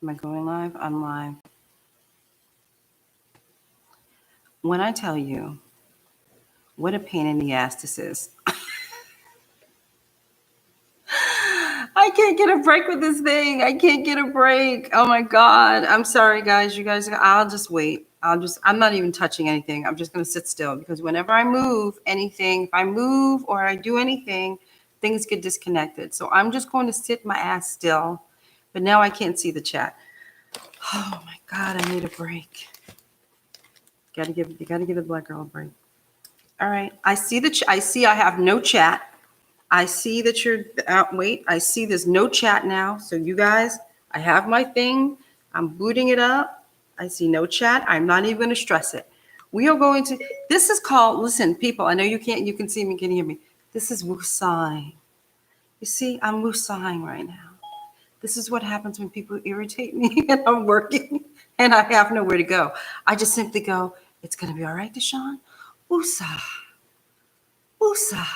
Am I going live? I'm live. When I tell you what a pain in the ass this is, I can't get a break with this thing. I can't get a break. Oh my God. I'm sorry, guys. You guys, I'll just wait. I'm not even touching anything. I'm just going to sit still because whenever I move anything, if I move or I do anything, things get disconnected. So I'm just going to sit my ass still. But now I can't see the chat. Oh my God. I need a break. You gotta give the black girl a break. All right. I see I have no chat. I see that you're wait, I see there's no chat now. So you guys, I have my thing. I'm booting it up. I see no chat. I'm not even going to stress it. We are going to, this is called, listen, people, I know you can see me, can hear me. This is woosahing. You see, I'm woosahing right now. This is what happens when people irritate me and I'm working and I have nowhere to go. I just simply go, it's going to be all right, DeShawn. Woosah. Woosah.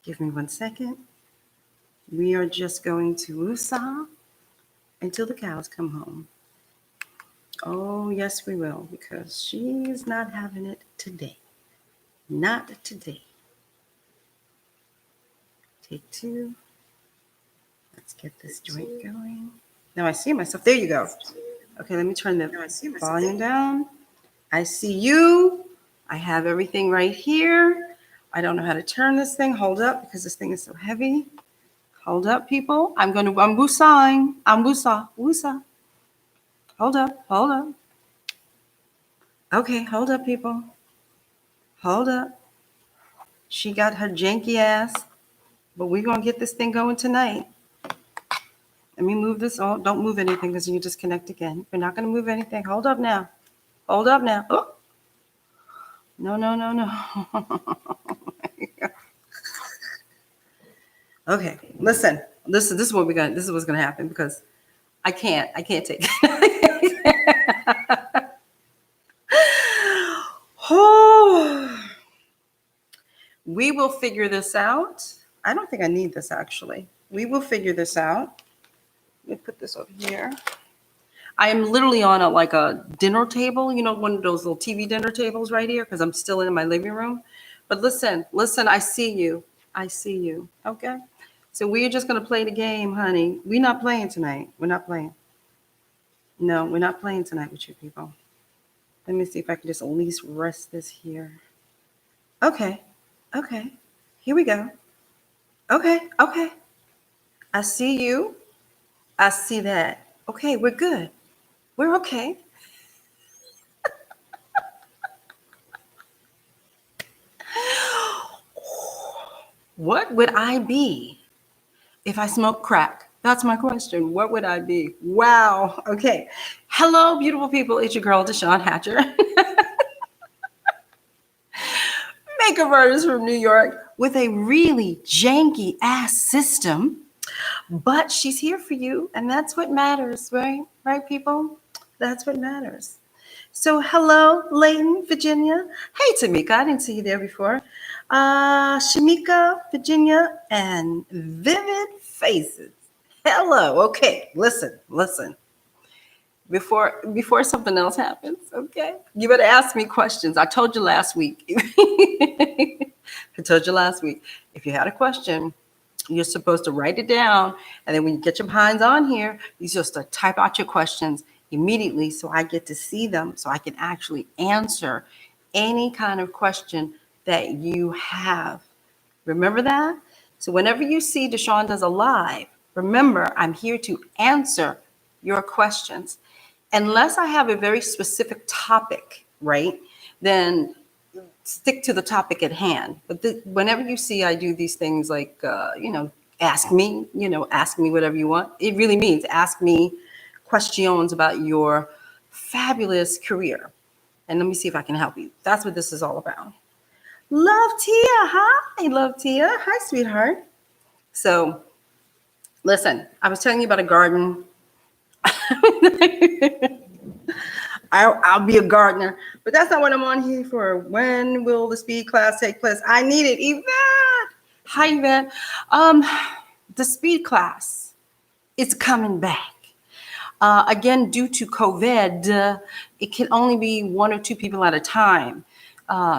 Give me 1 second. We are just going to woosah until the cows come home. Oh, yes, we will, because she's not having it today. Not today. Take two. Let's get this joint going. Now I see myself. There you go. Okay, let me turn the volume down. I see you. I have everything right here. I don't know how to turn this thing. Hold up, because this thing is so heavy. Hold up, people. I'm woosahing. I'm woosah. Hold up. Okay, hold up, people. Hold up. She got her janky ass, but we're going to get this thing going tonight. Let me move this. Oh, don't move anything because you disconnect again. We're not going to move anything. Hold up now. Hold up now. Oh. No. Okay, listen. This is what this is what's going to happen because I can't take it. Oh, we will figure this out. I don't think I need this actually. We will figure this out. Let me put this over here. I am literally on like a dinner table, one of those little TV dinner tables right here because I'm still in my living room. But listen, I see you. Okay. So we're just going to play the game, honey. We're not playing tonight. We're not playing. No, we're not playing tonight with you people. Let me see if I can just at least rest this here. Okay. Here we go. Okay. I see you. I see that. Okay, we're good. We're okay. What would I be if I smoked crack? That's my question. What would I be? Wow. Okay. Hello, beautiful people. It's your girl, DeShawn Hatcher. Makeup artist from New York with a really janky ass system. But she's here for you, and that's what matters, right? Right, people? That's what matters. So, hello, Layton, Virginia. Hey, Tamika, I didn't see you there before. Shamika, Virginia, and Vivid Faces. Hello. Okay, listen. Before something else happens, okay? You better ask me questions. I told you last week. If you had a question, you're supposed to write it down, and then when you get your behinds on here, you're supposed to type out your questions immediately so I get to see them, so I can actually answer any kind of question that you have. Remember that? So whenever you see DeShawn does a live, remember, I'm here to answer your questions. Unless I have a very specific topic, right, then stick to the topic at hand. But whenever you see I do these things like, ask me whatever you want. It really means ask me questions about your fabulous career. And let me see if I can help you. That's what this is all about. Love Tia. Hi, Love Tia. Hi, sweetheart. So, listen, I was telling you about a garden. I'll be a gardener, but that's not what I'm on here for. When will the speed class take place? I need it. Yvette. Hi, Yvette. The speed class is coming back. Again, due to COVID, it can only be 1 or 2 people at a time.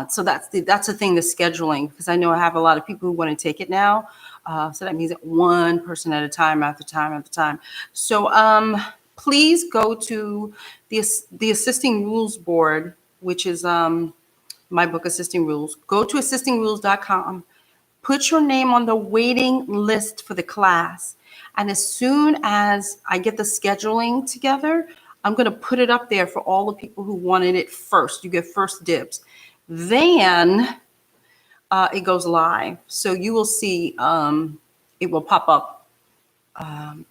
So that's the thing, the scheduling, because I know I have a lot of people who want to take it now. So that means that one person at a time, after time, after time. So please go to the Assisting Rules board, which is my book, Assisting Rules. Go to assistingrules.com. Put your name on the waiting list for the class. And as soon as I get the scheduling together, I'm going to put it up there for all the people who wanted it first. You get first dibs. Then it goes live. So you will see it will pop up.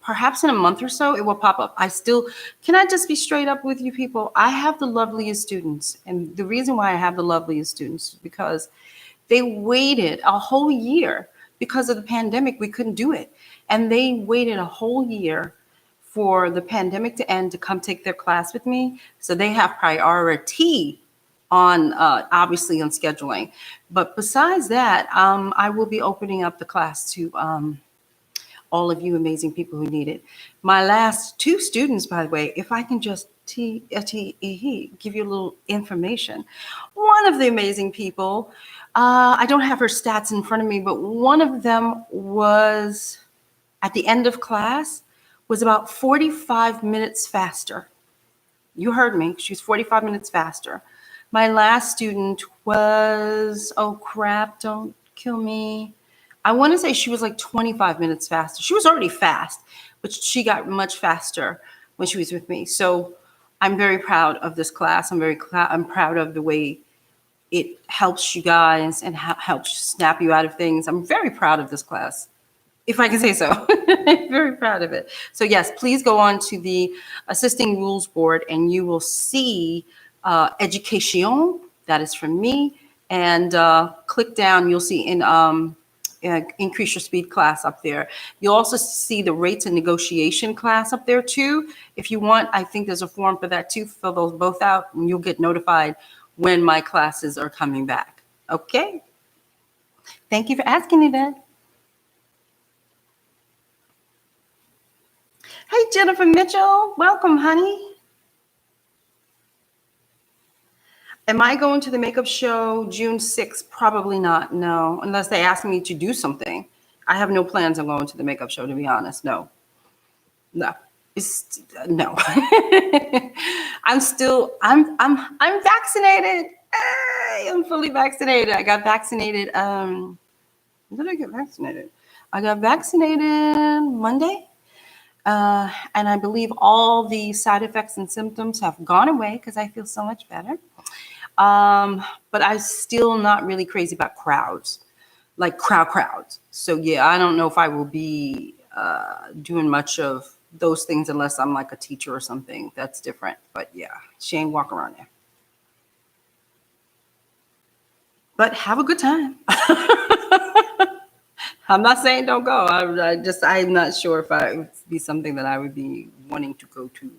Perhaps in a month or so, it will pop up. Can I just be straight up with you people? I have the loveliest students. And the reason why I have the loveliest students is because they waited a whole year. Because of the pandemic, we couldn't do it. And they waited a whole year for the pandemic to end to come take their class with me. So they have priority on obviously on scheduling. But besides that, I will be opening up the class to all of you amazing people who need it. My last 2 students, by the way, if I can just give you a little information. One of the amazing people, I don't have her stats in front of me, but one of them was, at the end of class, was about 45 minutes faster. You heard me. She was 45 minutes faster. My last student was, oh crap, don't kill me. I want to say she was like 25 minutes faster. She was already fast, but she got much faster when she was with me. So I'm very proud of this class. I'm proud of the way it helps you guys and helps snap you out of things. I'm very proud of this class, if I can say so. Very proud of it. So yes, please go on to the Assisting Rules board and you will see Education. That is from me. And click down, you'll see in Increase Your Speed class up there. You'll also see the Rates and Negotiation class up there too. If you want, I think there's a form for that too. Fill those both out and you'll get notified when my classes are coming back. Okay? Thank you for asking me that. Hey, Jennifer Mitchell. Welcome, honey. Am I going to the makeup show June 6th? Probably not, no. Unless they ask me to do something. I have no plans on going to the makeup show, to be honest. No. No. No. I'm vaccinated. Hey, I'm fully vaccinated. I got vaccinated. When did I get vaccinated? I got vaccinated Monday. And I believe all the side effects and symptoms have gone away because I feel so much better. But I'm still not really crazy about crowds, like crowds. So yeah, I don't know if I will be doing much of those things unless I'm like a teacher or something. That's different. But yeah, she ain't walk around there. But have a good time. I'm not saying don't go. I'm not sure if it would be something that I would be wanting to go to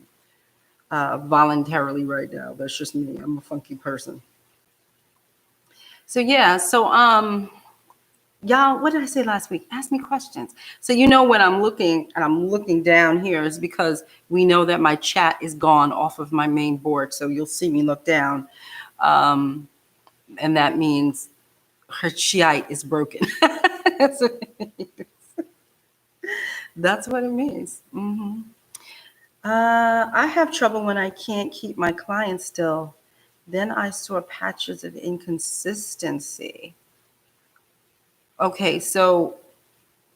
voluntarily right now. That's just me. I'm a funky person. So yeah, y'all, what did I say last week? Ask me questions. So you know when I'm looking and I'm looking down here is because we know that my chat is gone off of my main board. So you'll see me look down. And that means her Shiite is broken. That's what it means. That's what it means. Mm-hmm. I have trouble when I can't keep my clients still. Then I saw patches of inconsistency. Okay, so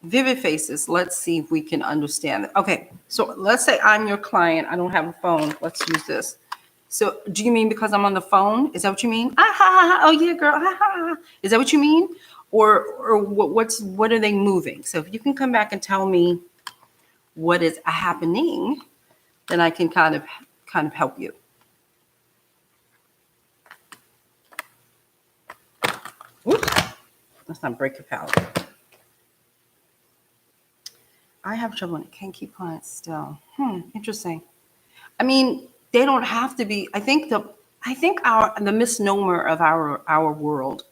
vivid faces. Let's see if we can understand it. Okay, so let's say I'm your client. I don't have a phone. Let's use this. So do you mean because I'm on the phone? Is that what you mean? Ah, ha, ha, ha. Oh yeah, girl. Ha, ha, ha. Is that what you mean? Or what are they moving? So if you can come back and tell me what is happening, then I can kind of help you. Oops. Let's not break your palette. I have trouble and I can't keep clients still. Interesting. I mean, they don't have to be. I think the misnomer of our world,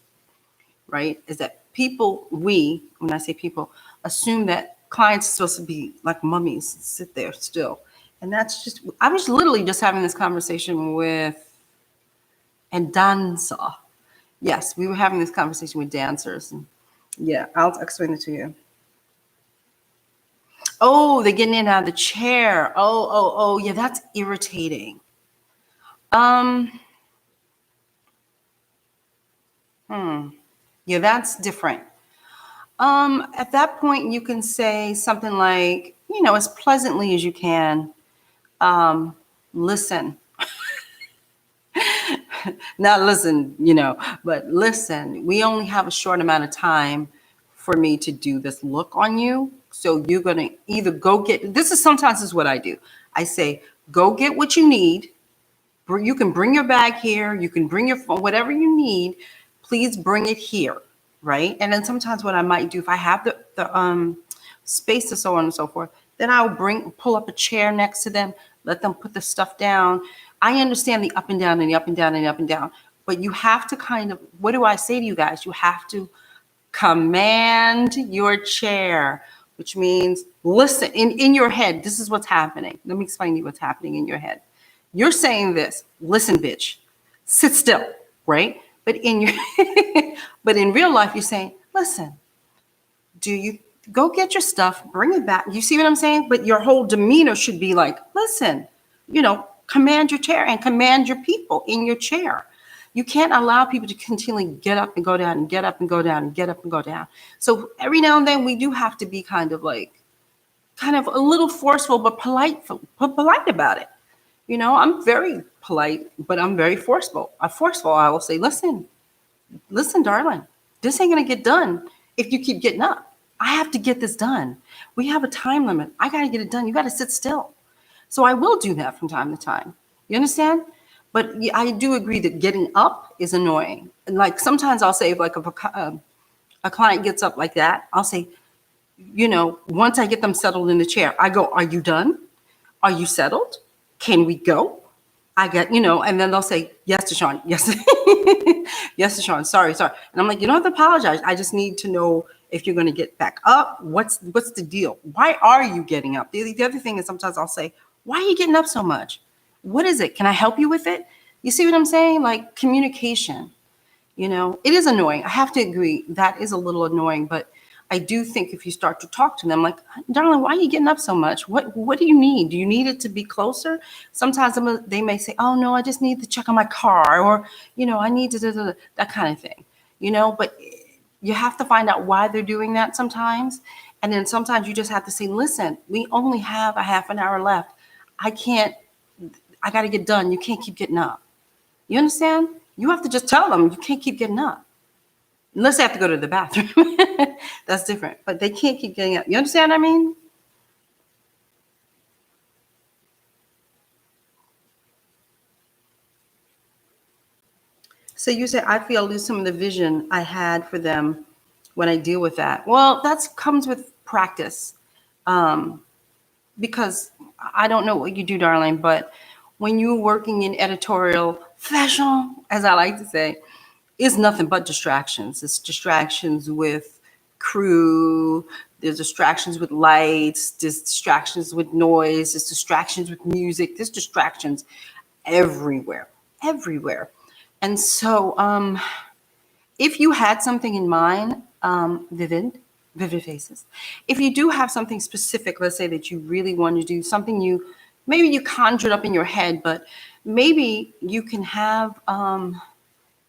right, is that when I say people, assume that clients are supposed to be like mummies, sit there still. And that's just, I was literally just having this conversation with, and dancer. Yes, we were having this conversation with dancers. And yeah, I'll explain it to you. Oh, they're getting in and out of the chair. Oh, yeah, that's irritating. Um, yeah, that's different. At that point, you can say something like, as pleasantly as you can, listen. Not listen, but listen, we only have a short amount of time for me to do this look on you. So you're going to either go get, sometimes is what I do. I say, go get what you need. You can bring your bag here. You can bring your phone, whatever you need. Please bring it here, right? And then sometimes what I might do, if I have the space and so on and so forth, then I'll pull up a chair next to them, let them put the stuff down. I understand the up and down and the up and down and the up and down, but you have to kind of, what do I say to you guys? You have to command your chair, which means listen in your head. This is what's happening. Let me explain to you what's happening in your head. You're saying this, listen, bitch, sit still, right? But but in real life, you're saying, listen, do you go get your stuff, bring it back. You see what I'm saying? But your whole demeanor should be like, listen, command your chair and command your people in your chair. You can't allow people to continually get up and go down and get up and go down and get up and go down. So every now and then we do have to be kind of a little forceful, but polite about it. I'm very polite, but I'm very forceful. I will say, listen, darling, this ain't going to get done if you keep getting up. I have to get this done. We have a time limit. I got to get it done. You got to sit still. So I will do that from time to time. You understand? But I do agree that getting up is annoying. And like sometimes I'll say, if a client gets up like that, I'll say, once I get them settled in the chair, I go, are you done? Are you settled? Can we go? I get, and then they'll say, yes, DeShawn, yes. Yes, DeShawn, sorry. And I'm like, you don't have to apologize. I just need to know if you're going to get back up. What's the deal? Why are you getting up? The other thing is sometimes I'll say, why are you getting up so much? What is it? Can I help you with it? You see what I'm saying? Like communication, it is annoying. I have to agree. That is a little annoying, but I do think if you start to talk to them, like, darling, why are you getting up so much? What do you need? Do you need it to be closer? Sometimes they may say, oh, no, I just need to check on my car, or, I need to, that kind of thing, but you have to find out why they're doing that sometimes. And then sometimes you just have to say, listen, we only have a half an hour left. I got to get done. You can't keep getting up. You understand? You have to just tell them you can't keep getting up. Unless they have to go to the bathroom. That's different. But they can't keep getting up. You understand what I mean? So you say, I feel I lose some of the vision I had for them when I deal with that. Well, that comes with practice. Because I don't know what you do, darling, but when you're working in editorial fashion, as I like to say, it's nothing but distractions. It's distractions with crew. There's distractions with lights. There's distractions with noise. There's distractions with music. There's distractions everywhere. And so if you had something in mind, vivid faces, if you do have something specific, let's say that you really want to do something, maybe you conjured up in your head, but maybe you can have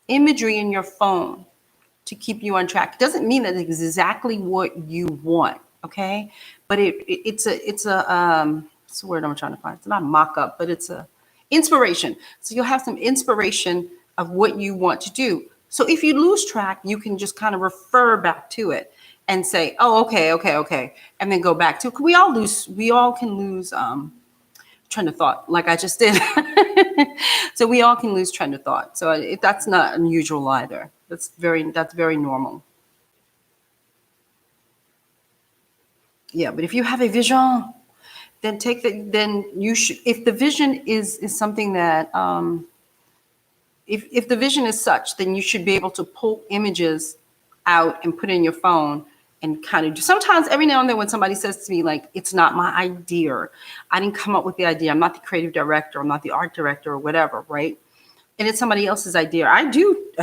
imagery in your phone to keep you on track. It doesn't mean that it's exactly what you want, okay? But it's a what's the word I'm trying to find? It's not mock-up, but it's a inspiration. So you'll have some inspiration of what you want to do. So if you lose track, you can just kind of refer back to it and say, oh, okay, and then go back to it. We all can lose trend of thought, like I just did. So we all can lose trend of thought. So that's not unusual either. That's very normal. Yeah, but if you have a vision, then then you should, if the vision is something that, if the vision is such, then you should be able to pull images out and put in your phone and kind of do. Sometimes every now and then when somebody says to me, like, it's not my idea, I didn't come up with the idea, I'm not the creative director, I'm not the art director or whatever, right? And it's somebody else's idea. I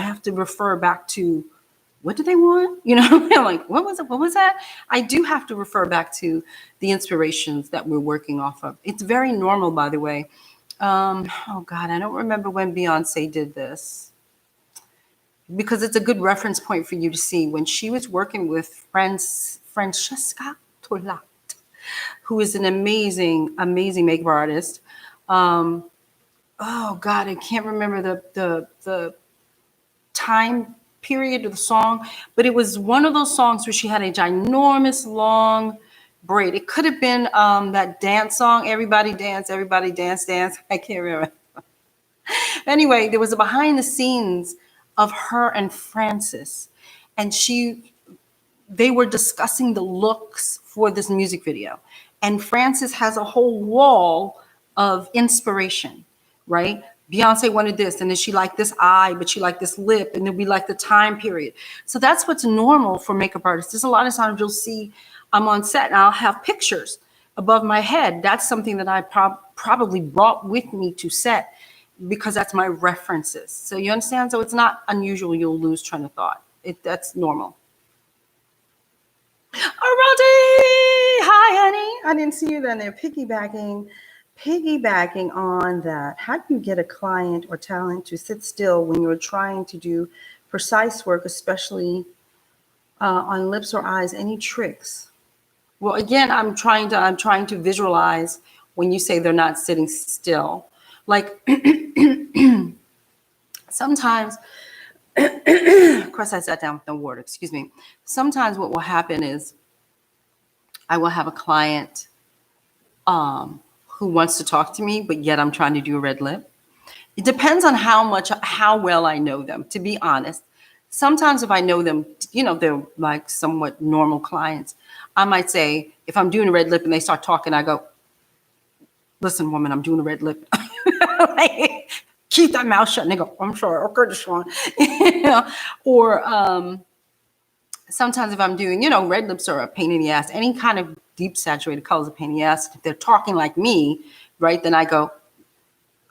have to refer back to, what do they want? You know, I'm like, what was it? What was that? I do have to refer back to the inspirations that we're working off of. It's very normal, by the way. Oh God, I don't remember when Beyonce did this, because it's a good reference point for you to see when she was working with Francesca Tolat, who is an amazing, amazing makeup artist. Oh God, I can't remember the time period of the song, but it was one of those songs where she had a ginormous long braid. It could have been that dance song, Everybody Dance, Everybody Dance, Dance. I can't remember. Anyway, there was a behind the scenes of her and Francis, and they were discussing the looks for this music video. And Francis has a whole wall of inspiration, right? Beyonce wanted this, and then she liked this eye, but she liked this lip, and then we like the time period. So that's what's normal for makeup artists. There's a lot of times you'll see I'm on set and I'll have pictures above my head. That's something that I probably brought with me to set, because that's my references. So you understand? So it's not unusual you'll lose train of thought. That's normal. Alrighty. Hi, honey. I didn't see you then. They're piggybacking on that. How do you get a client or talent to sit still when you're trying to do precise work, especially on lips or eyes? Any tricks? Well, again, I'm trying to visualize when you say they're not sitting still. Like sometimes, of course, I sat down with no water, excuse me. Sometimes what will happen is I will have a client who wants to talk to me, but yet I'm trying to do a red lip. It depends on how well I know them, to be honest. Sometimes if I know them, they're like somewhat normal clients, I might say, if I'm doing a red lip and they start talking, I go, listen, woman, I'm doing a red lip. Like, keep that mouth shut. And they go, I'm sorry, okay, DeShawn. Or sometimes if I'm doing, red lips are a pain in the ass. Any kind of deep saturated colors are a pain in the ass. If they're talking like me, right, then I go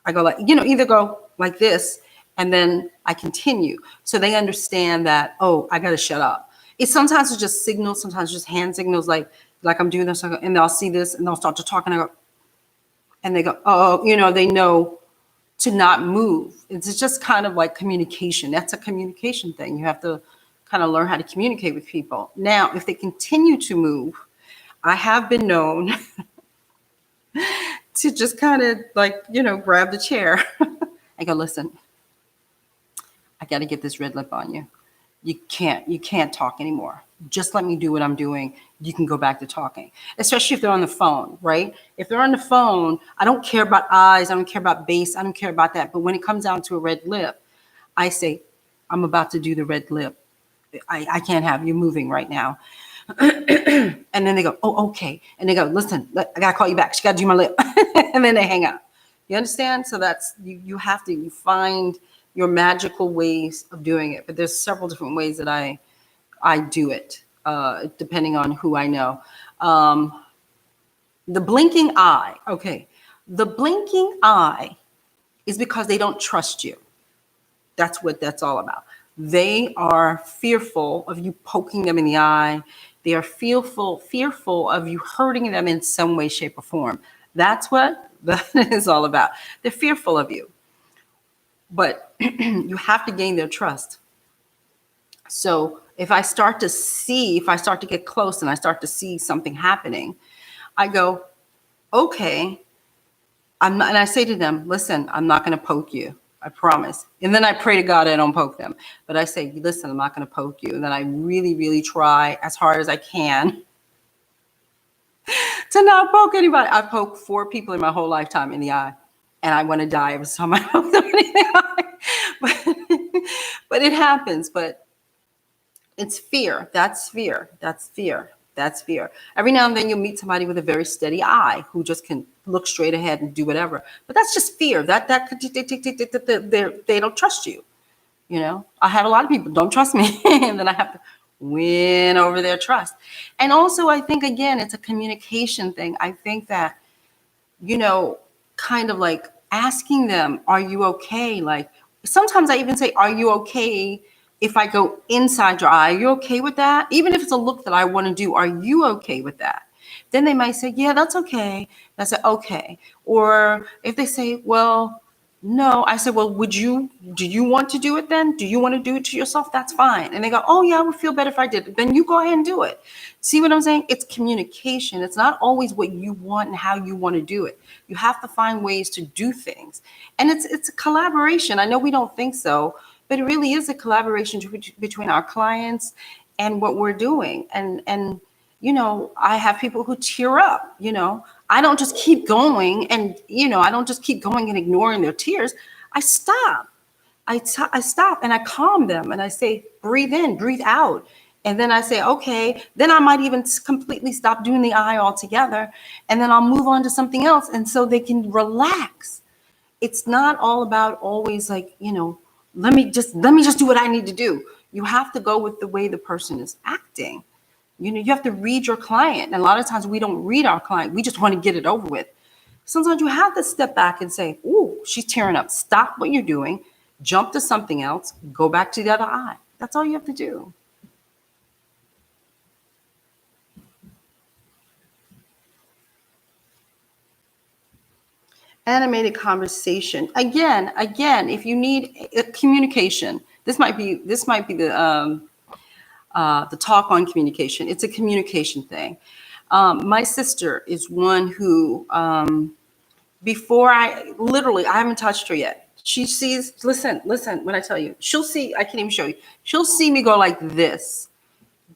like, either go like this and then I continue. So they understand that, oh, I got to shut up. Sometimes it's just signals, sometimes just hand signals, like I'm doing this, and they'll see this and they'll start to talk, and I go, and they go, oh, they know to not move. It's just kind of like communication. That's a communication thing. You have to kind of learn how to communicate with people. Now, if they continue to move, I have been known to just kind of like, grab the chair. I go, listen, I got to get this red lip on you. You can't talk anymore. Just let me do what I'm doing. You can go back to talking, especially if they're on the phone, right? If they're on the phone, I don't care about eyes. I don't care about base. I don't care about that. But when it comes down to a red lip, I say, I'm about to do the red lip. I can't have you moving right now. And then they go, oh, okay. And they go, listen, I got to call you back. She got to do my lip. And then they hang up. You understand? So that's, you have to find your magical ways of doing it. But there's several different ways that I do it, depending on who I know. The blinking eye. Okay. The blinking eye is because they don't trust you. That's what that's all about. They are fearful of you poking them in the eye. They are fearful of you hurting them in some way, shape, or form. That's what that is all about. They're fearful of you. But you have to gain their trust. So if I start to get close and I start to see something happening, I go, okay. And I say to them, listen, I'm not going to poke you. I promise. And then I pray to God I don't poke them. But I say, listen, I'm not going to poke you. And then I really, really try as hard as I can to not poke anybody. I've poked 4 people in my whole lifetime in the eye. And I want to die every time I poke them in the eye. But it happens. But it's fear. That's fear. That's fear. That's fear. Every now and then you'll meet somebody with a very steady eye who just can look straight ahead and do whatever. But that's just fear. They don't trust you. I have a lot of people don't trust me, and then I have to win over their trust. And also, I think, again, it's a communication thing. I think that, kind of like asking them, are you okay? Like, sometimes I even say, are you okay if I go inside your eye? Are you okay with that? Even if it's a look that I want to do, are you okay with that? Then they might say, yeah, that's okay. I say, okay. Or if they say, well, no, I said, well, do you want to do it then? Do you want to do it to yourself? That's fine. And they go, oh yeah, I would feel better if I did it. Then you go ahead and do it. See what I'm saying? It's communication. It's not always what you want and how you want to do it. You have to find ways to do things. And it's a collaboration. I know we don't think so, but it really is a collaboration between our clients and what we're doing. And I have people who tear up, I don't just keep going and, I don't just keep going and ignoring their tears. I stop. I stop and I calm them and I say, breathe in, breathe out. And then I say, okay, then I might even completely stop doing the eye altogether. And then I'll move on to something else. And so they can relax. It's not all about always like, let me just do what I need to do. You have to go with the way the person is acting. You have to read your client. And a lot of times we don't read our client. We just want to get it over with. Sometimes you have to step back and say, ooh, she's tearing up. Stop what you're doing. Jump to something else. Go back to the other eye. That's all you have to do. Animated conversation. Again, if you need communication, this might be the talk on communication. It's a communication thing. My sister is one who, before I haven't touched her yet. She sees, listen, when I tell you, she'll see, I can't even show you. She'll see me go like this,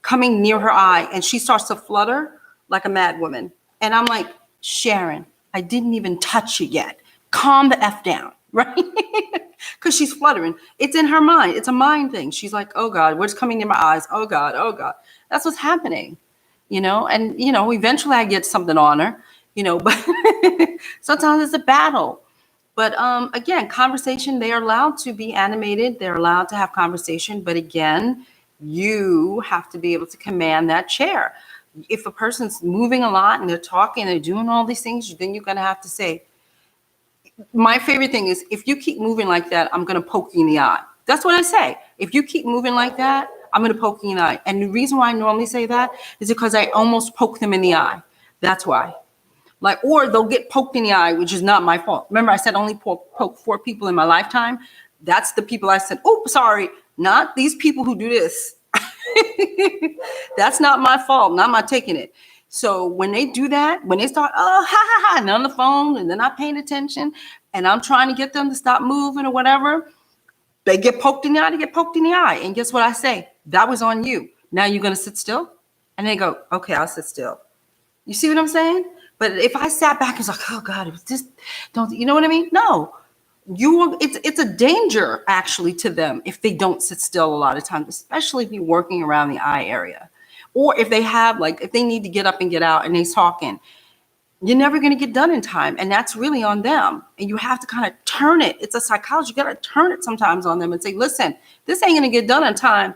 coming near her eye, and she starts to flutter like a mad woman. And I'm like, Sharon, I didn't even touch you yet. Calm the F down, right? Because she's fluttering. It's in her mind. It's a mind thing. She's like, oh God, what's coming near my eyes? Oh God, oh God. That's what's happening, and, eventually I get something on her, but sometimes it's a battle. But again, conversation, they are allowed to be animated. They're allowed to have conversation. But again, you have to be able to command that chair. If a person's moving a lot and they're talking, they're doing all these things, then you're going to have to say, my favorite thing is, if you keep moving like that, I'm going to poke you in the eye. That's what I say. If you keep moving like that, I'm going to poke you in the eye. And the reason why I normally say that is because I almost poke them in the eye. That's why. Like, or they'll get poked in the eye, which is not my fault. Remember, I said only poke 4 people in my lifetime. That's the people I said, oh, sorry, not these people who do this. That's not my fault. Not my taking it. So when they do that, when they start, oh, ha, ha, ha, and on the phone, and they're not paying attention, and I'm trying to get them to stop moving or whatever, they get poked in the eye, they get poked in the eye. And guess what I say? That was on you. Now you're going to sit still? And they go, okay, I'll sit still. You see what I'm saying? But if I sat back and was like, oh God, it was just, don't, you know what I mean? No, it's a danger actually to them if they don't sit still a lot of times, especially if you're working around the eye area. Or if they have, like, if they need to get up and get out and they're talking, you're never going to get done in time. And that's really on them. And you have to kind of turn it. It's a psychology. You got to turn it sometimes on them and say, listen, this ain't going to get done in time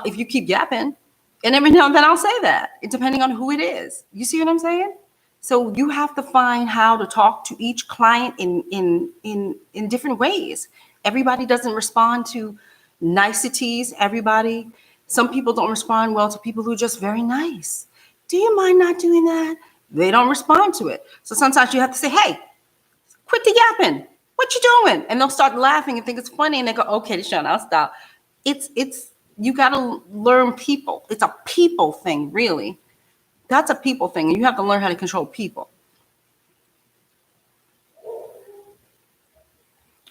if you keep yapping. And every now and then I'll say that, depending on who it is. You see what I'm saying? So you have to find how to talk to each client in different ways. Everybody doesn't respond to niceties. Some people don't respond well to people who are just very nice. Do you mind not doing that? They don't respond to it. So sometimes you have to say, hey, quit the yapping. What you doing? And they'll start laughing and think it's funny. And they go, okay, DeShawn, I'll stop. You got to learn people. It's a people thing, really. That's a people thing. And you have to learn how to control people.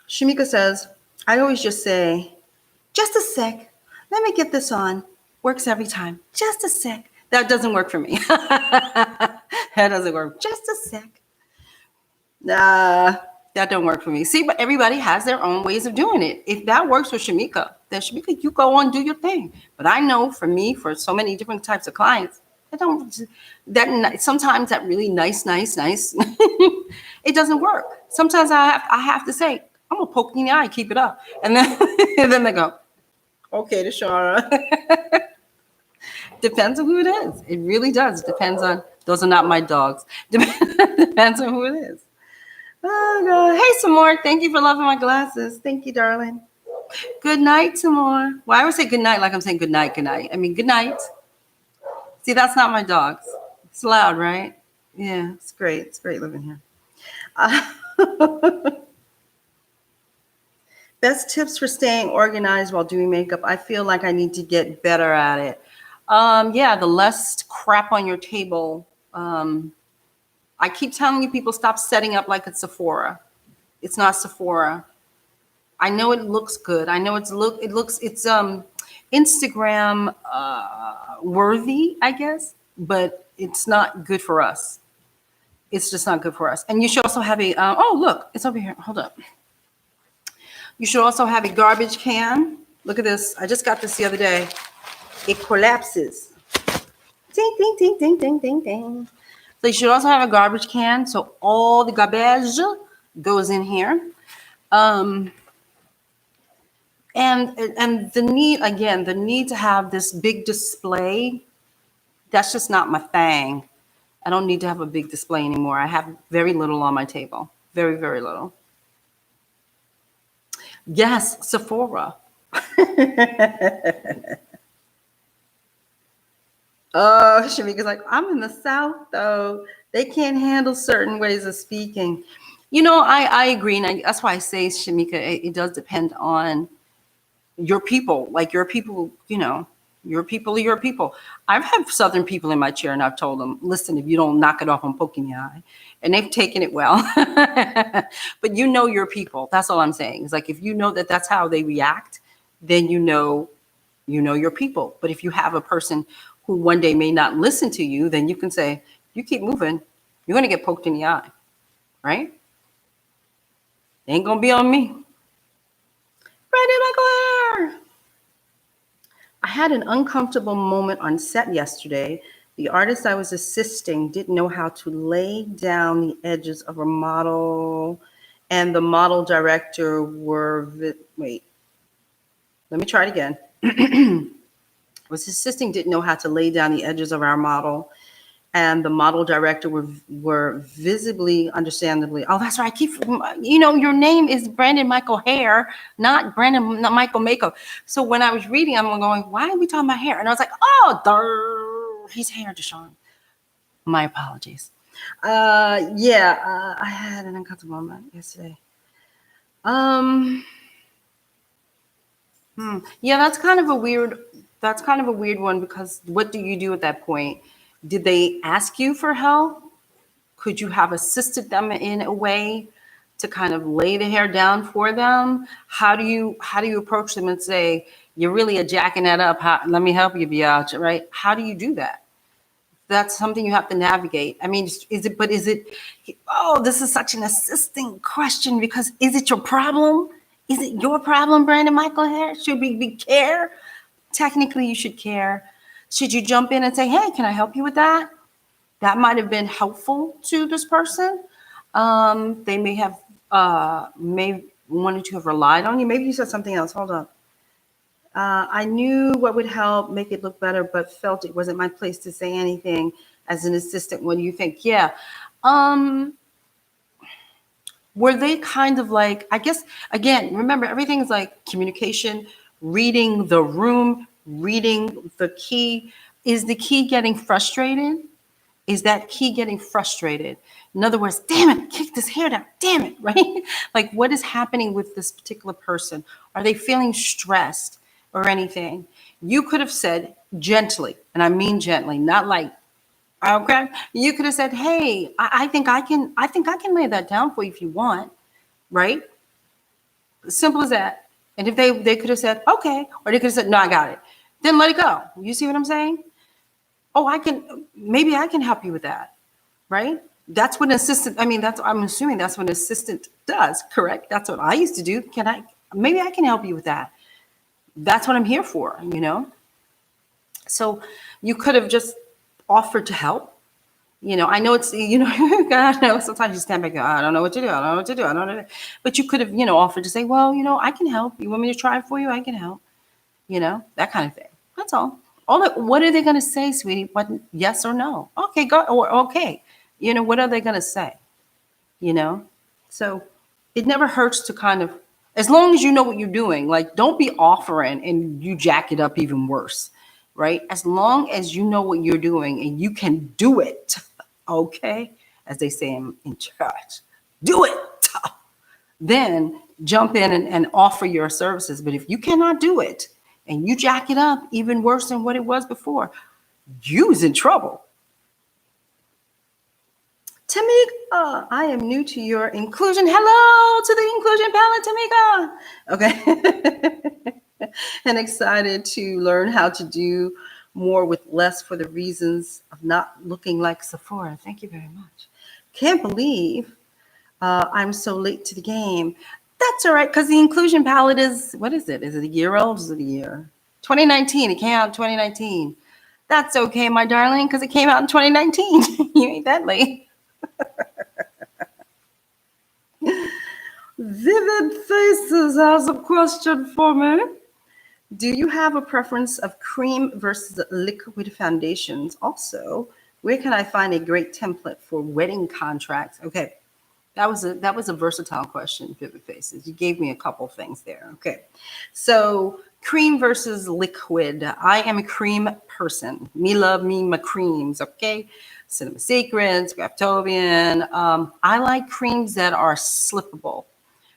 Shamika says, I always just say, just a sec. Let me get this on. Works every time. Just a sec. That doesn't work for me. That doesn't work. Just a sec. That don't work for me. See, but everybody has their own ways of doing it. If that works for Shamika, then Shamika, you go on, do your thing. But I know for me, for so many different types of clients, sometimes that really nice, it doesn't work. Sometimes I have to say, I'm gonna poke you in the eye, keep it up. And then, and then they go, okay, DeShawn. Depends on who it is. It really does. Depends on, those are not my dogs. Depends on who it is. Oh, God. Hey, Samore, thank you for loving my glasses. Thank you, darling. Good night, Samore. Well, I always say good night like I'm saying good night, good night. I mean, good night. See, that's not my dogs. It's loud, right? Yeah, it's great. It's great living here. Best tips for staying organized while doing makeup. I feel like I need to get better at it. Yeah, the less crap on your table. I keep telling you, people, stop setting up like it's Sephora. It's not Sephora. I know it looks good. I know it's Instagram worthy, I guess, but it's not good for us. It's just not good for us. And you should also have a oh, look, it's over here. Hold up. You should also have a garbage can. Look at this. I just got this the other day. It collapses. Ding, ding, ding, ding, ding, ding, ding. So you should also have a garbage can, so all the garbage goes in here. And the need to have this big display, that's just not my thing. I don't need to have a big display anymore. I have very little on my table. Very, very little. Yes, Sephora. Oh, Shamika's like, I'm in the South, though. They can't handle certain ways of speaking. You know, I agree. And that's why I say, Shamika, it does depend on your people. Like your people, you know, your people are your people. I've had Southern people in my chair and I've told them, listen, if you don't knock it off, I'm poking your eye. And they've taken it well. But you know your people. That's all I'm saying. It's like, if you know that that's how they react, then you know your people. But if you have a person who one day may not listen to you, then you can say, you keep moving, you're going to get poked in the eye, right? It ain't going to be on me. Brandon Michael. I had an uncomfortable moment on set yesterday. The artist I was assisting didn't know how to lay down the edges of a model, and the model director wait, let me try it again. Was assisting didn't know how to lay down the edges of our model, and the model director were visibly, understandably. Oh, that's right. Your name is Brandon Michael Hair, not Michael Makeup. So when I was reading, I'm going, why are we talking about hair? And I was like, oh, he's Hair, DeShawn. My apologies. I had an uncomfortable moment yesterday. Yeah, that's kind of a weird one, because what do you do at that point? Did they ask you for help? Could you have assisted them in a way to kind of lay the hair down for them? How do you approach them and say, you're really jacking that up? Let me help you, biatch, right? How do you do that? That's something you have to navigate. I mean, this is such an assisting question, because is it your problem? Is it your problem, Brandon Michael Hair? Should we care? Technically, you should care. Should you jump in and say, hey, can I help you with that? That might have been helpful to this person. They may have wanted to have relied on you. Maybe you said something else. Hold on. I knew what would help make it look better, but felt it wasn't my place to say anything as an assistant. What do you think? Yeah. Were they kind of like, I guess, again, remember, everything is like communication, reading the room, reading the key. Is the key getting frustrated? Is that key getting frustrated? In other words, damn it, kick this hair down, damn it, right? Like, what is happening with this particular person? Are they feeling stressed or anything? You could have said gently, and I mean gently, not like, okay. You could have said, hey, I think I can lay that down for you if you want, right? Simple as that. And if they could have said, okay, or they could have said, no, I got it. Then let it go. You see what I'm saying? Oh, maybe I can help you with that, right? That's what an assistant, I'm assuming that's what an assistant does, correct? That's what I used to do. Maybe I can help you with that. That's what I'm here for, you know? So you could have just offered to help. You know, I know it's, God, I know sometimes you stand back and go, I don't know what to do. I don't know what to do. I don't know. But you could have, offered to say, well, I can help. You want me to try it for you? I can help. That kind of thing. That's all What are they going to say, sweetie? What, yes or no? Okay, go, or okay. What are they going to say? You know? So it never hurts to kind of, as long as you know what you're doing, like don't be offering and you jack it up even worse, right? As long as you know what you're doing and you can do it, okay? As they say in church, do it. Then jump in and offer your services. But if you cannot do it and you jack it up even worse than what it was before, you's in trouble. Tamika, I am new to your inclusion. Hello to the inclusion palette, Tamika. Okay. And excited to learn how to do more with less for the reasons of not looking like Sephora. Thank you very much. Can't believe I'm so late to the game. That's all right, because the inclusion palette is, what is it? Is it a year old? Is it a year? 2019. It came out in 2019. That's okay, my darling, because it came out in 2019. You ain't that late. Vivid Faces has a question for me. Do you have a preference of cream versus liquid foundations? Also, where can I find a great template for wedding contracts? Okay, that was a versatile question, Vivid Faces. You gave me a couple things there. Okay, so cream versus liquid. I am a cream person. Me love me my creams. Okay, Cinema Secrets, Graftobian. I like creams that are slippable.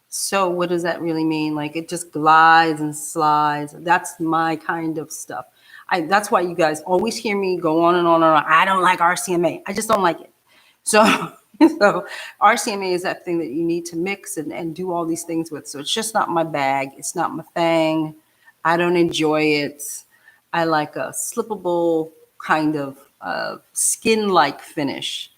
So what does that really mean? Like it just glides and slides. That's my kind of stuff. That's why you guys always hear me go on and on and on. I don't like RCMA. I just don't like it. So, so RCMA is that thing that you need to mix and do all these things with. So it's just not my bag. It's not my thing. I don't enjoy it. I like a slippable kind of skin-like finish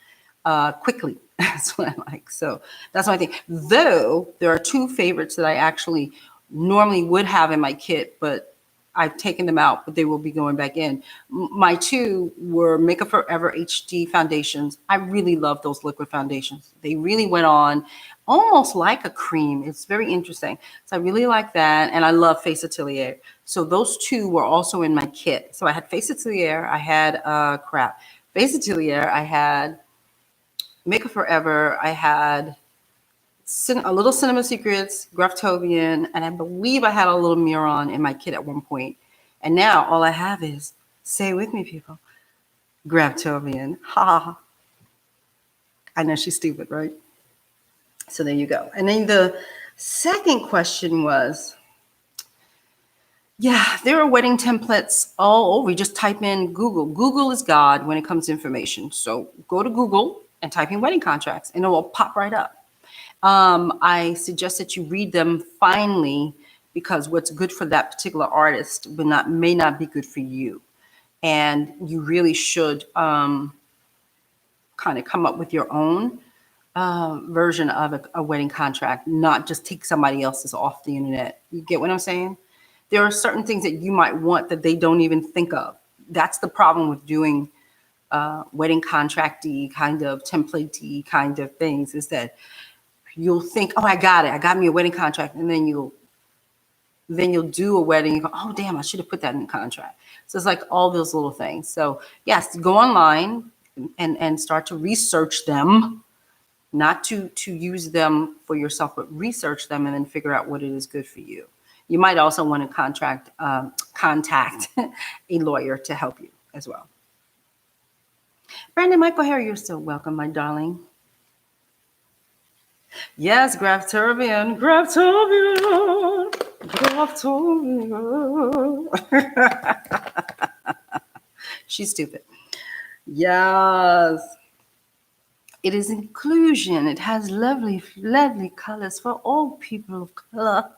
quickly. That's what I like. So that's my thing. Though there are two favorites that I actually normally would have in my kit, but I've taken them out, but they will be going back in. My two were Makeup Forever HD foundations. I really love those liquid foundations. They really went on almost like a cream. It's very interesting. So I really like that. And I love Face Atelier. So those two were also in my kit. So I had Face Atelier. I had, Face Atelier. I had Makeup Forever. I had a little Cinema Secrets, Graftobian, and I believe I had a little Miron in my kit at one point. And now all I have is, say it with me, people, Graftobian. Ha ha ha. I know she's stupid, right? So there you go. And then the second question was, yeah, there are wedding templates all over. You just type in Google. Google is God when it comes to information. So go to Google and type in wedding contracts and it will pop right up. I suggest that you read them finally because what's good for that particular artist may not be good for you. And you really should kind of come up with your own version of a wedding contract, not just take somebody else's off the internet. You get what I'm saying? There are certain things that you might want that they don't even think of. That's the problem with doing wedding contract-y kind of template-y kind of things, is that you'll think, oh, I got me a wedding contract. And then you'll do a wedding. You go, oh, damn, I should have put that in the contract. So it's like all those little things. So yes, go online and start to research them, not to use them for yourself, but research them and then figure out what it is good for you. You might also want to contact a lawyer to help you as well. Brandon Michael Harry, you're so welcome, my darling. Yes, Graftobian. She's stupid. Yes. It is inclusion. It has lovely, lovely colors for all people of color.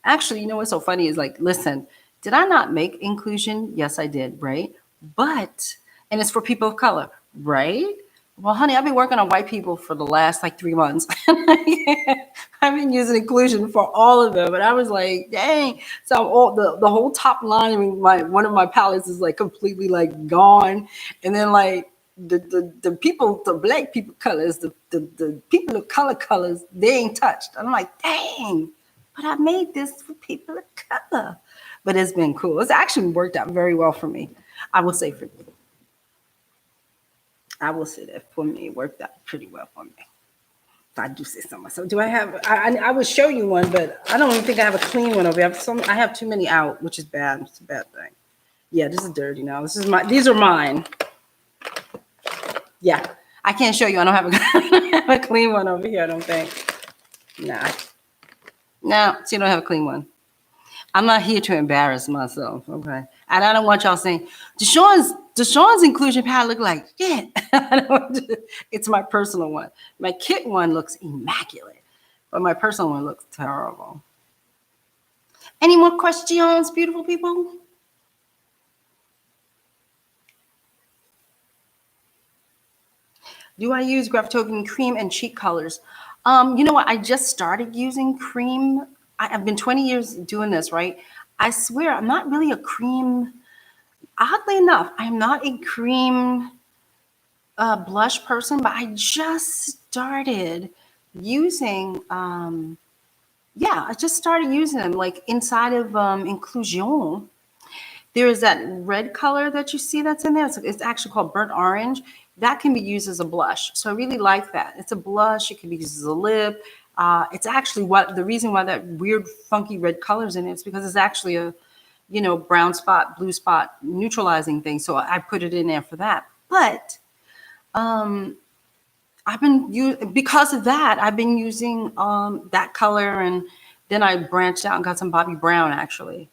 Actually, you know what's so funny is like, listen, did I not make inclusion? Yes, I did, right? And it's for people of color, right? Well, honey, I've been working on white people for the last like 3 months. I've been using inclusion for all of them. And I was like, dang. So the whole top line, I mean, one of my palettes is like completely like gone. And then like the people, the black people colors, the people of color colors, they ain't touched. I'm like, dang, but I made this for people of color. But it's been cool. It's actually worked out very well for me. I will say for me. I will say that for me, it worked out pretty well for me. If I do say so myself. Do I have? I would show you one, but I don't even think I have a clean one over here. I have too many out, which is bad. It's a bad thing. Yeah, this is dirty now. These are mine. Yeah, I can't show you. I don't have a clean one over here. I don't think. Nah. No, so you don't have a clean one. I'm not here to embarrass myself, okay? And I don't want y'all saying, DeShawn's inclusion palette look like shit. It's my personal one. My kit one looks immaculate, but my personal one looks terrible. Any more questions, beautiful people? Do I use Graftobian cream and cheek colors? You know what? I just started using cream. I've been 20 years doing this, right? I swear I'm not really a cream. Oddly enough, I'm not a cream blush person, but I just started using, I just started using them like inside of Inclusion. There is that red color that you see that's in there. It's actually called burnt orange. That can be used as a blush. So I really like that. It's a blush. It can be used as a lip. It's actually the reason why that weird, funky red color's in it is because it's actually a, brown spot, blue spot neutralizing thing. So I put it in there for that. But because of that, I've been using that color, and then I branched out and got some Bobbi Brown actually.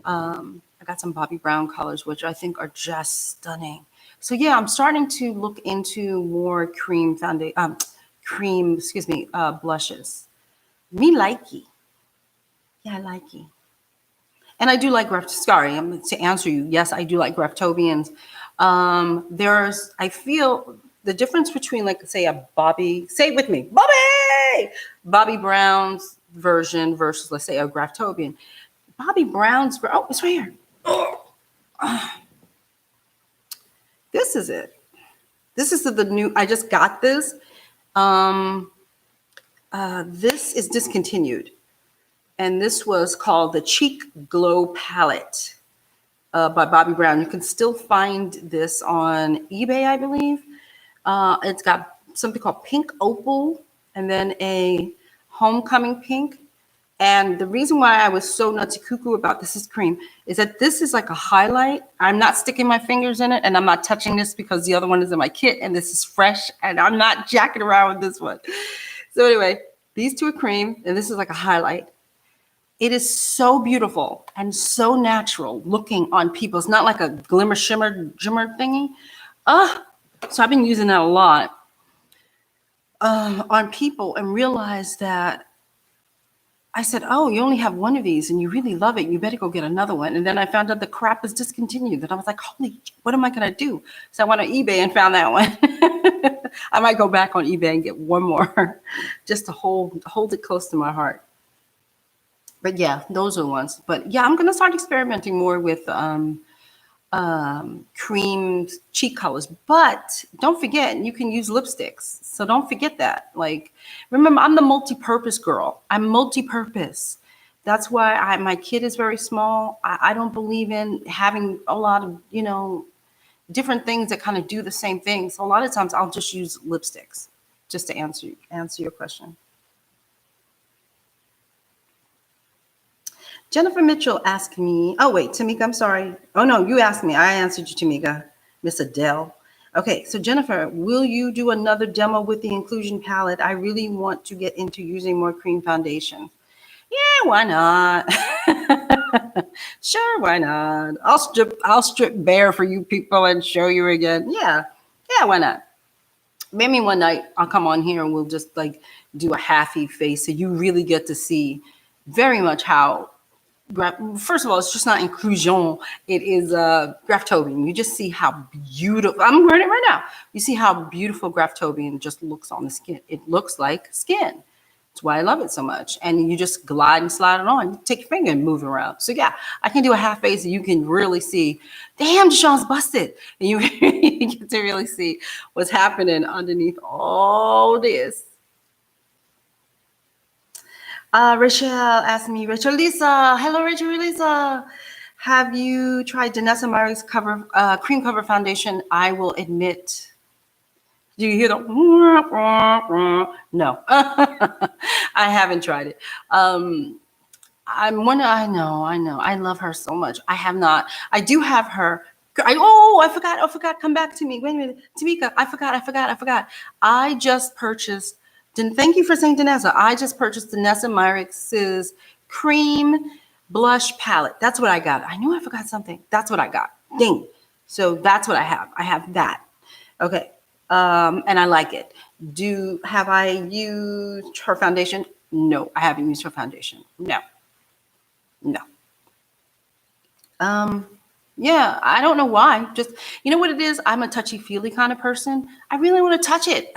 I got some Bobbi Brown colors, which I think are just stunning. So yeah, I'm starting to look into more cream blushes. Me likey. Yeah, I likey. And I do like to answer you, yes, I do like Graftobians. I feel the difference between, like, say a say it with me, Bobbi Brown's version versus, let's say, a Graftobian. Bobbi Brown's, it's right here. This is it. This is the new, I just got this. This is discontinued. And this was called the Cheek Glow Palette by Bobbi Brown. You can still find this on eBay, I believe. It's got something called Pink Opal and then a Homecoming Pink. And the reason why I was so nutsy cuckoo about this cream is that this is like a highlight. I'm not sticking my fingers in it, and I'm not touching this because the other one is in my kit, and this is fresh, and I'm not jacking around with this one. So anyway, these two are cream, and this is like a highlight. It is so beautiful and so natural looking on people. It's not like a glimmer, shimmer thingy. So I've been using that a lot on people, and realized that I said, oh, you only have one of these and you really love it. You better go get another one. And then I found out the crap is discontinued. And I was like, holy, what am I going to do? So I went on eBay and found that one. I might go back on eBay and get one more just to hold it close to my heart. But yeah, those are the ones. But yeah, I'm going to start experimenting more with cream cheek colors. But don't forget, you can use lipsticks. So don't forget that. Like, remember, I'm the multi-purpose girl. I'm multi-purpose. That's why my kid is very small. I don't believe in having a lot of, different things that kind of do the same thing. So a lot of times I'll just use lipsticks just to answer your question. Jennifer Mitchell asked me, oh wait, Tamika, I'm sorry. Oh no, you asked me. I answered you, Tamika. Miss Adele. Okay, so Jennifer, will you do another demo with the Inclusion palette? I really want to get into using more cream foundation. Yeah, why not? Sure, why not? I'll strip bare for you people and show you again. Yeah, why not? Maybe one night I'll come on here and we'll just like do a halfy face so you really get to see very much how. First of all, it's just not Inclusion. It is Graftobian. You just see how beautiful. I'm wearing it right now. You see how beautiful Graftobian just looks on the skin. It looks like skin. That's why I love it so much. And you just glide and slide it on. You take your finger and move it around. So yeah, I can do a half face and you can really see, damn, DeShawn's busted. And you get to really see what's happening underneath all this. Rachel asked me, Rachel Lisa. Hello, Rachel Lisa. Have you tried Danessa Myricks cover cream cover foundation? I will admit. Do you hear the no? I haven't tried it. I'm one. I know. I love her so much. I have not. I do have her. I forgot. I forgot. Come back to me. Wait a minute, Tamika. I forgot. I just purchased. Thank you for saying Danessa. I just purchased Danessa Myricks' cream blush palette. That's what I got. I knew I forgot something. That's what I got. Ding. So that's what I have. I have that. Okay. And I like it. Have I used her foundation? No, I haven't used her foundation. No. Yeah, I don't know why. Just, you know what it is? I'm a touchy-feely kind of person. I really want to touch it.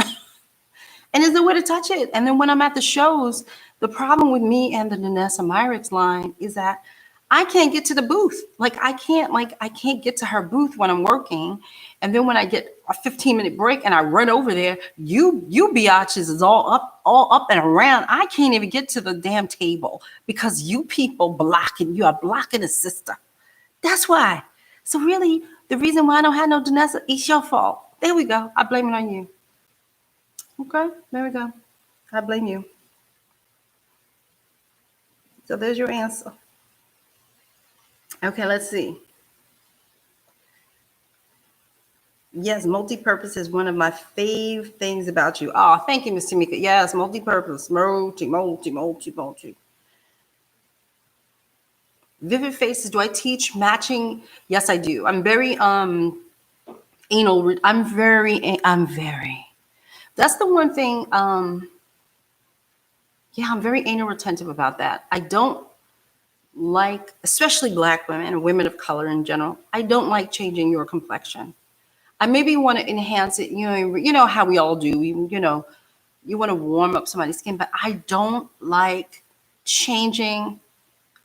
And there's no way to touch it. And then when I'm at the shows, the problem with me and the Danessa Myricks line is that I can't get to the booth. I can't get to her booth when I'm working. And then when I get a 15-minute break and I run over there, you biatches is all up and around. I can't even get to the damn table because you people you are blocking the sister. That's why. So really, the reason why I don't have no Danessa is your fault. There we go. I blame it on you. Okay, there we go. I blame you. So there's your answer. Okay, let's see. Yes, multi-purpose is one of my fave things about you. Oh, thank you, Miss Tamika. Yes, multi-purpose. Multi. Vivid faces. Do I teach matching? Yes, I do. I'm very anal. I'm very. That's the one thing. Yeah, I'm very anal retentive about that. I don't like, especially Black women and women of color in general. I don't like changing your complexion. I maybe want to enhance it. You know how we all do. You want to warm up somebody's skin, but I don't like changing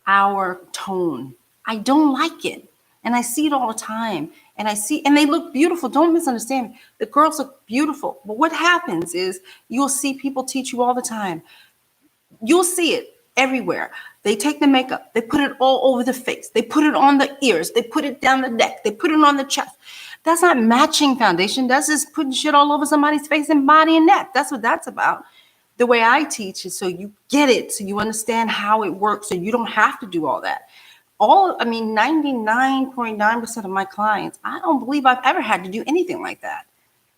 our tone. I don't like it. And I see it all the time. And they look beautiful. Don't misunderstand me. The girls look beautiful. But what happens is you'll see people teach you all the time. You'll see it everywhere. They take the makeup. They put it all over the face. They put it on the ears. They put it down the neck. They put it on the chest. That's not matching foundation. That's just putting shit all over somebody's face and body and neck. That's what that's about. The way I teach is so you get it, so you understand how it works, so you don't have to do all that. 99.9% of my clients, I don't believe I've ever had to do anything like that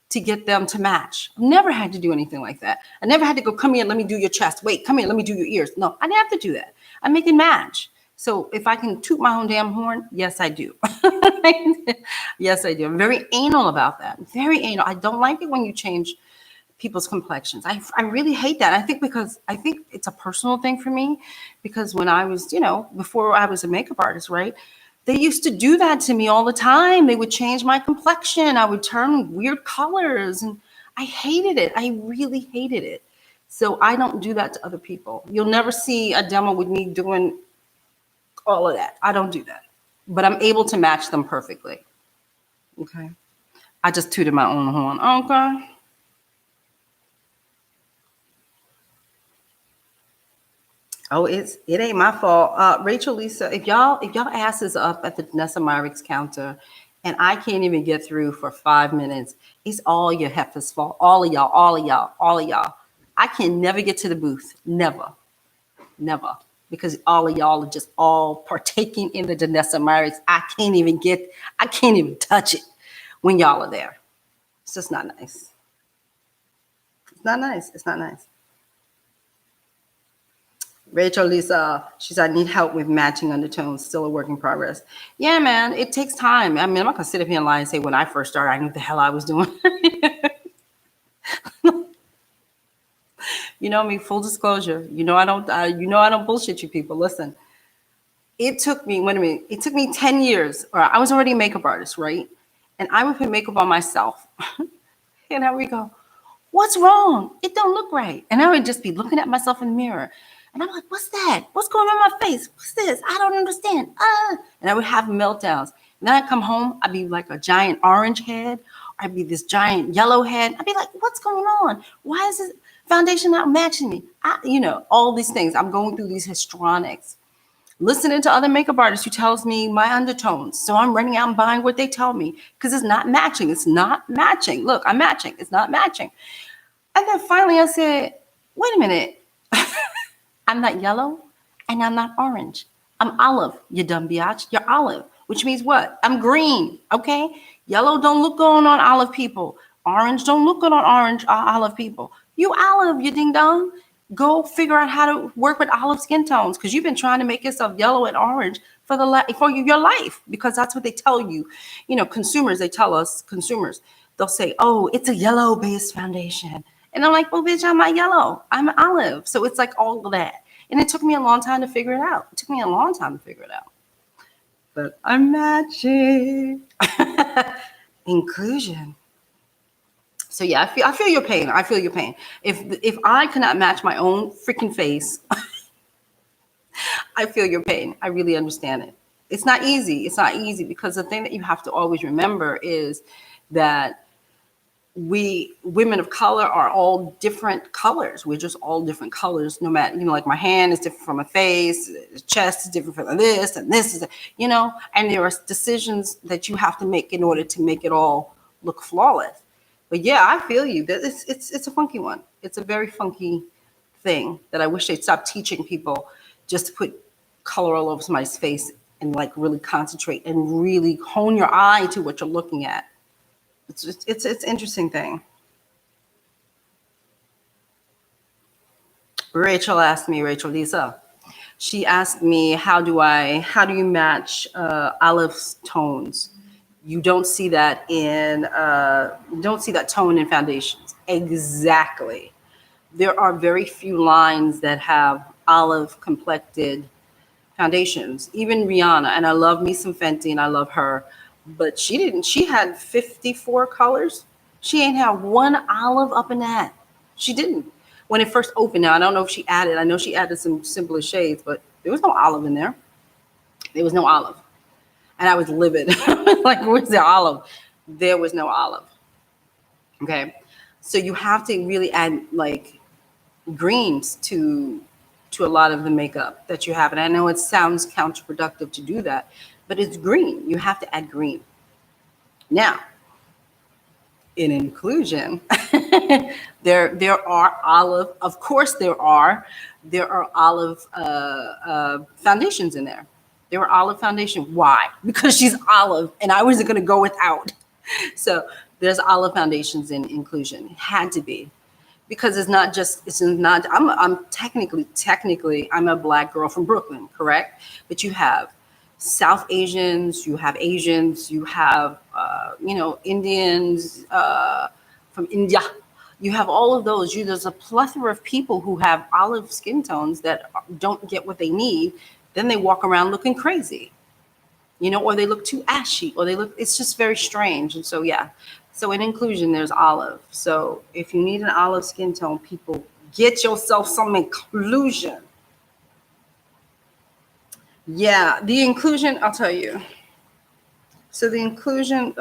to get them to match. I've never had to do anything like that. I never had to go, come here, let me do your chest. Wait, come here, let me do your ears. No, I didn't have to do that. I make it match. So if I can toot my own damn horn, yes, I do. Yes, I do. I'm very anal about that. Very anal. I don't like it when you change people's complexions. I really hate that. I think it's a personal thing for me, because when I was, before I was a makeup artist, right? They used to do that to me all the time. They would change my complexion. I would turn weird colors, and I hated it. I really hated it. So I don't do that to other people. You'll never see a demo with me doing all of that. I don't do that, but I'm able to match them perfectly. Okay. I just tooted my own horn. Okay. Oh, it ain't my fault. Rachel, Lisa, if y'all asses up at the Danessa Myricks counter and I can't even get through for 5 minutes, it's all your heifers' fault. All of y'all. I can never get to the booth. Never. Because all of y'all are just all partaking in the Danessa Myricks. I can't even touch it when y'all are there. It's just not nice. It's not nice. Rachel Lisa, she said, I need help with matching undertones. Still a work in progress. Yeah, man, it takes time. I mean, I'm not going to sit up here and lie and say when I first started, I knew what the hell I was doing. You know me, full disclosure. I don't bullshit you people. Listen, it took me 10 years, or I was already a makeup artist, right? And I would put makeup on myself. And I would go, what's wrong? It don't look right. And I would just be looking at myself in the mirror. And I'm like, what's that? What's going on my face? What's this? I don't understand. And I would have meltdowns. And then I'd come home, I'd be like a giant orange head. Or I'd be this giant yellow head. I'd be like, what's going on? Why is this foundation not matching me? All these things. I'm going through these histrionics. listening to other makeup artists who tells me my undertones. So I'm running out and buying what they tell me because it's not matching. It's not matching. Look, I'm matching. It's not matching. And then finally I said, wait a minute. I'm not yellow and I'm not orange. I'm olive, you dumb biatch. You're olive, which means what? I'm green, okay? Yellow don't look good on olive people. Orange don't look good on orange olive people. You olive, you ding dong. Go figure out how to work with olive skin tones because you've been trying to make yourself yellow and orange for your life because that's what they tell you. You know, consumers, they tell us, consumers, they'll say, oh, it's a yellow-based foundation. And I'm like, well, bitch, I'm not yellow. I'm olive. So it's like all of that. And it took me a long time to figure it out. It took me a long time to figure it out. But I'm matching. Inclusion. So yeah, I feel your pain. I feel your pain. If I cannot match my own freaking face, I feel your pain. I really understand it. It's not easy. It's not easy because the thing that you have to always remember is that we women of color are all different colors. We're just all different colors, no matter, you know, like my hand is different from my face, the chest is different from this, and this is, you know, and there are decisions that you have to make in order to make it all look flawless. But yeah, I feel you. That it's a funky one. It's a very funky thing that I wish they'd stop teaching people just to put color all over somebody's face and like really concentrate and really hone your eye to what you're looking at. It's an interesting thing. Rachel Lisa, she asked me, how do you match olive tones? You don't see that tone in foundations. Exactly. There are very few lines that have olive complected foundations. Even Rihanna, and I love me some Fenty and I love her, but she didn't. She had 54 colors. She ain't have one olive up in that. She didn't. When it first opened, now I don't know if she added, I know she added some simpler shades, but there was no olive in there. There was no olive. And I was livid. Like, where's the olive? There was no olive. Okay. So you have to really add like greens to a lot of the makeup that you have. And I know it sounds counterproductive to do that, but it's green. You have to add green. Now, in inclusion, there are olive, of course there are olive foundations in there. There were olive foundation. Why? Because she's olive and I wasn't going to go without. So there's olive foundations in inclusion. It had to be. Because it's not, I'm technically, I'm a Black girl from Brooklyn, correct? But you have South Asians, you have Asians, you have, Indians from India. You have all of those. There's a plethora of people who have olive skin tones that don't get what they need. Then they walk around looking crazy, or they look too ashy, or it's just very strange. And so, yeah. So in inclusion, there's olive. So if you need an olive skin tone, people, get yourself some inclusion. Yeah, the inclusion, I'll tell you. So the inclusion,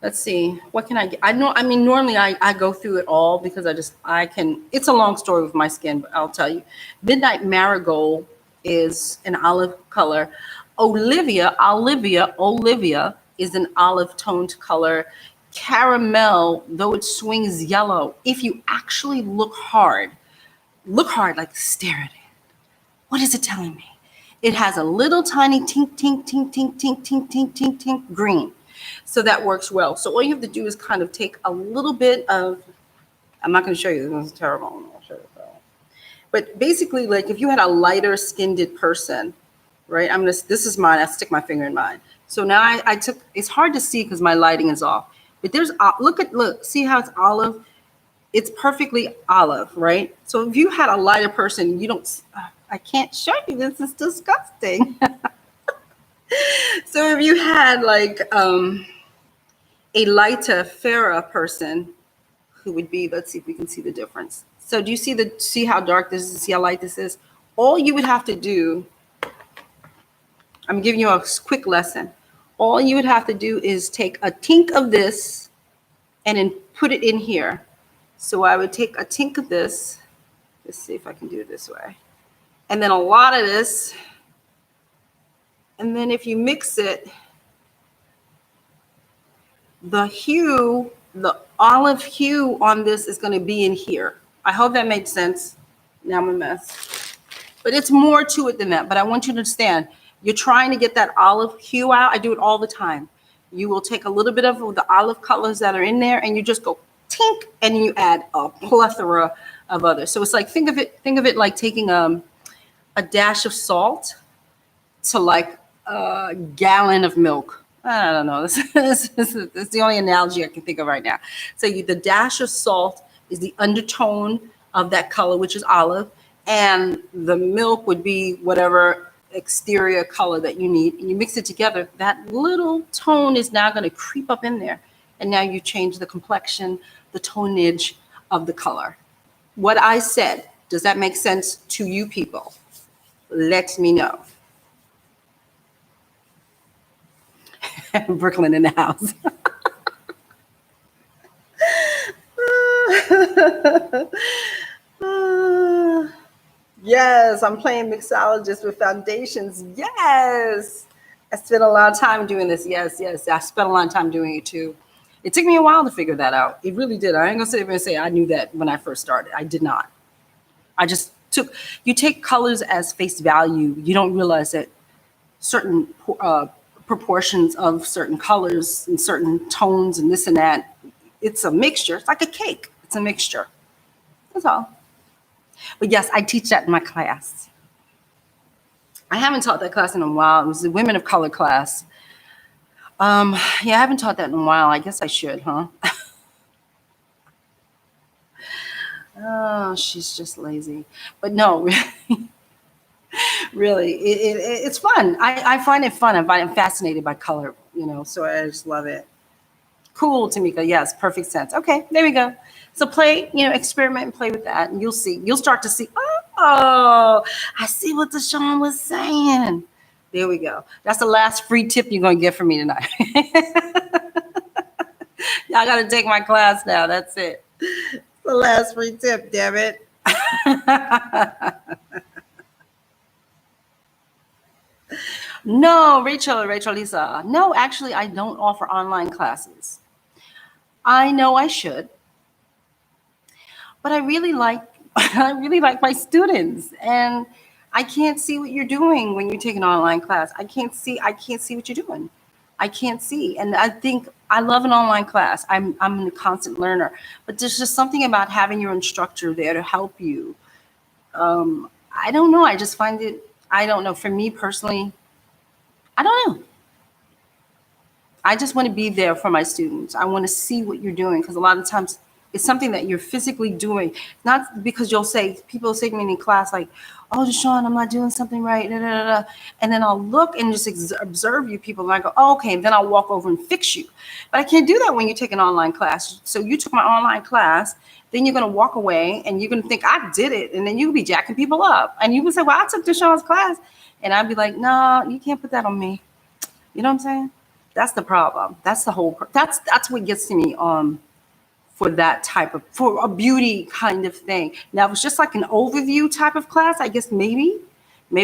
let's see, what can I get? Normally I go through it all because it's a long story with my skin, but I'll tell you. Midnight Marigold is an olive color. Olivia is an olive toned color. Caramel, though it swings yellow, if you actually look hard, like stare at it. What is it telling me? It has a little tiny tink, tink, tink, tink, tink, tink, tink, tink, tink green. So that works well. So all you have to do is kind of take a little bit of, I'm not going to show you, this is terrible. I'll show you. But basically, like if you had a lighter skinned person, right? This is mine. I stick my finger in mine. So now I took, it's hard to see because my lighting is off, but there's, look, see how it's olive? It's perfectly olive, right? So if you had a lighter person, I can't show you, this is disgusting. So if you had like a lighter, fairer person who would be, let's see if we can see the difference. So do you see how dark this is, see how light this is? All you would have to do, I'm giving you a quick lesson. All you would have to do is take a tink of this and then put it in here. So I would take a tink of this. Let's see if I can do it this way. and then a lot of this. And then if you mix it, the hue, the olive hue on this is going to be in here. I hope that made sense. Now I'm a mess. But it's more to it than that. But I want you to understand, you're trying to get that olive hue out. I do it all the time. You will take a little bit of the olive colors that are in there and you just go tink, and then you add a plethora of others. So it's like, think of it like taking a dash of salt to like a gallon of milk. I don't know. This is the only analogy I can think of right now. So the dash of salt is the undertone of that color, which is olive, and the milk would be whatever exterior color that you need. And you mix it together. That little tone is now going to creep up in there. And now you change the complexion, the tonage of the color. What I said, does that make sense to you people? Let me know. Brooklyn in the house. Yes, I'm playing mixologist with foundations. Yes. I spent a lot of time doing this. Yes. I spent a lot of time doing it too. It took me a while to figure that out. It really did. I ain't gonna sit here and say I knew that when I first started. I did not. I just you take colors as face value. You don't realize that certain proportions of certain colors and certain tones and this and that, it's a mixture. It's like a cake. It's a mixture. That's all. But yes, I teach that in my class. I haven't taught that class in a while. It was the Women of Color class. Yeah, I haven't taught that in a while. I guess I should, huh? Oh, she's just lazy. But no, really, it's fun. I find it fun. I'm fascinated by color, so I just love it. Cool, Tamika. Yes, perfect sense. Okay, there we go. So play, experiment and play with that, and you'll see. You'll start to see, oh, I see what DeShawn was saying. There we go. That's the last free tip you're going to get from me tonight. Y'all got to take my class now. That's it. The last free tip, damn it. No, Rachel, Lisa. No, actually, I don't offer online classes. I know I should, but I really like my students, and I can't see what you're doing when you take an online class. I can't see what you're doing. I can't see. And I think I love an online class. I'm a constant learner, but there's just something about having your instructor there to help you. I don't know. I just find it, I don't know. For me personally, I don't know. I just want to be there for my students. I want to see what you're doing, because a lot of times it's something that you're physically doing, not because people say to me in class like, oh, DeShawn, I'm not doing something right, and then I'll look and just observe you people, and I go, oh, okay, and then I'll walk over and fix you. But I can't do that when you take an online class. So you took my online class, then you're going to walk away and you're going to think I did it, and then you'll be jacking people up, and you would say, well, I took DeShawn's class, and I'd be like, no, you can't put that on me. You know what I'm saying? That's the problem. That's the whole. That's what gets to me. For that type of, for a beauty kind of thing. Now, if it's just like an overview type of class, I guess maybe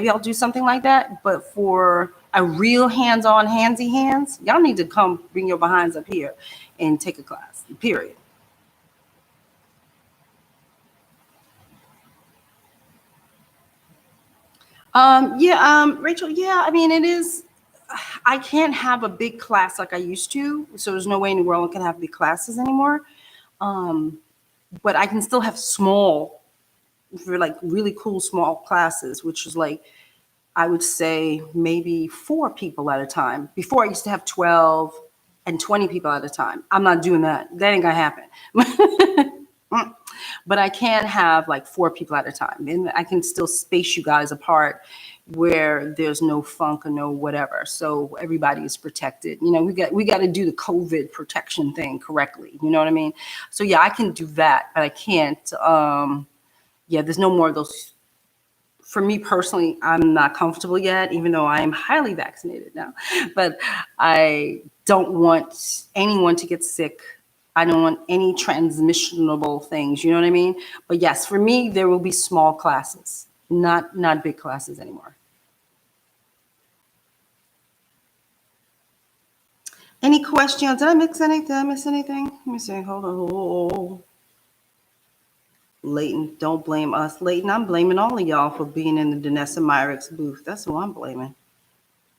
I'll do something like that. But for a real hands-on, handsy hands, y'all need to come bring your behinds up here and take a class. Period. Rachel. Yeah, I mean, it is. I can't have a big class like I used to, so there's no way in the world I can have big classes anymore. But I can still have small, like really cool small classes, which is like, I would say maybe 4 people at a time. Before I used to have 12 and 20 people at a time. I'm not doing that. That ain't gonna happen. But I can have like 4 people at a time, and I can still space you guys apart where there's no funk or no whatever. So everybody is protected. We got to do the COVID protection thing correctly. You know what I mean? So yeah, I can do that, but I can't. There's no more of those. For me personally, I'm not comfortable yet, even though I am highly vaccinated now. But I don't want anyone to get sick. I don't want any transmissionable things. You know what I mean? But yes, for me, there will be small classes. Not big classes anymore. Any questions? Did I miss anything? Did I miss anything? Let me see. Hold on. Oh, Leighton, don't blame us. Leighton, I'm blaming all of y'all for being in the Danessa Myrick's booth. That's who I'm blaming.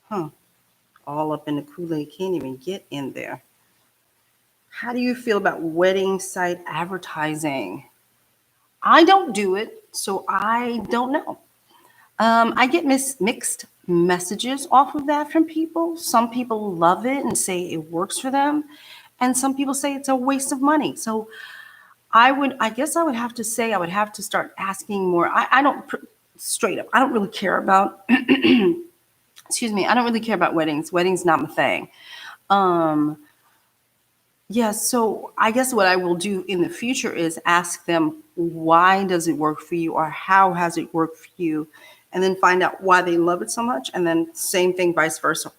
Huh. All up in the Kool-Aid. Can't even get in there. How do you feel about wedding site advertising? I don't do it, so I don't know. I get mixed messages off of that from people. Some people love it and say it works for them, and some people say it's a waste of money. So I guess I would have to say, I would have to start asking more. I don't, straight up, I don't really care about, excuse me, I don't really care about weddings. Weddings not my thing. Um, Yeah, so I guess what I will do in the future is ask them, why does it work for you, or how has it worked for you? And then find out why they love it so much. And then same thing, vice versa.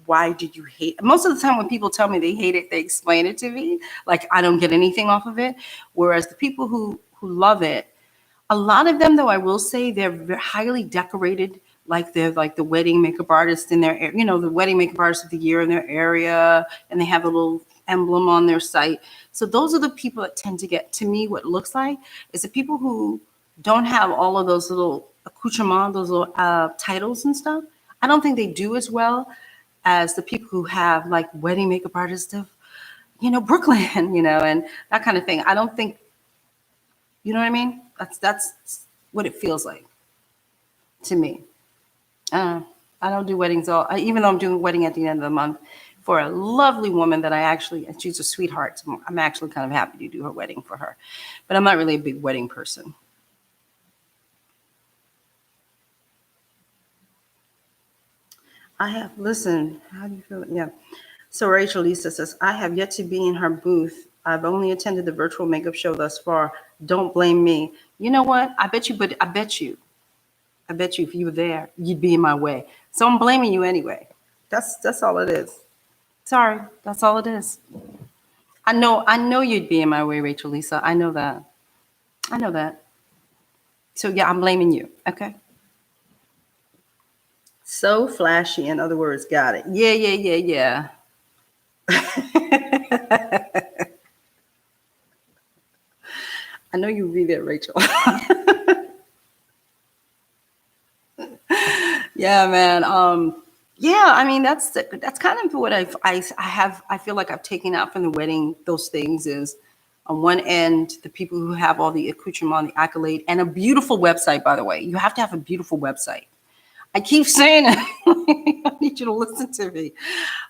Why did you hate it? Most of the time when people tell me they hate it, they explain it to me. Like I don't get anything off of it. Whereas the people who love it, a lot of them, though, I will say they're highly decorated, like they're like the wedding makeup artist in their, the wedding makeup artist of the year in their area, and they have a little emblem on their site. So those are the people that tend to get, to me, what it looks like is the people who don't have all of those little accoutrements, those little titles and stuff. I don't think they do as well as the people who have like wedding makeup artist of, Brooklyn, and that kind of thing. I don't think, you know what I mean? That's what it feels like to me. I don't do weddings even though I'm doing a wedding at the end of the month for a lovely woman that she's a sweetheart. So I'm actually kind of happy to do her wedding for her, but I'm not really a big wedding person. Listen, how do you feel? Yeah. So Rachel Lisa says, I have yet to be in her booth. I've only attended the virtual makeup show thus far. Don't blame me. You know what? I bet you if you were there, you'd be in my way. So I'm blaming you anyway. That's all it is. Sorry, that's all it is. I know you'd be in my way, Rachel Lisa. I know that. I know that. So yeah, I'm blaming you. Okay. So flashy, in other words, got it. Yeah, yeah, yeah, yeah. I know you'll be there, Rachel. Yeah, man. Yeah, I mean that's kind of what I feel like I've taken out from the wedding. Those things is on one end the people who have all the accoutrement, the accolade, and a beautiful website. By the way, you have to have a beautiful website. I keep saying it. I need you to listen to me.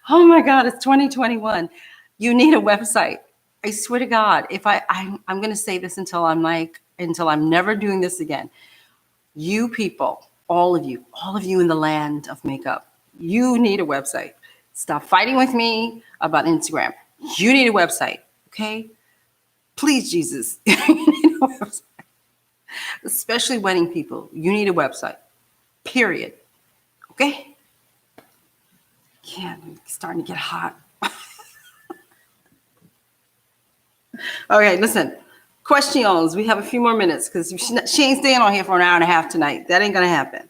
Oh my God, it's 2021. You need a website. I swear to God, if I'm going to say this until I'm never doing this again. You people, all of you in the land of makeup, you need a website. Stop fighting with me about Instagram. You need a website, okay? Please, Jesus. You need a website. Especially wedding people, you need a website. Period. Okay? Yeah, it's starting to get hot. Okay, listen. Questions. We have a few more minutes because she ain't staying on here for an hour and a half tonight. That ain't gonna happen.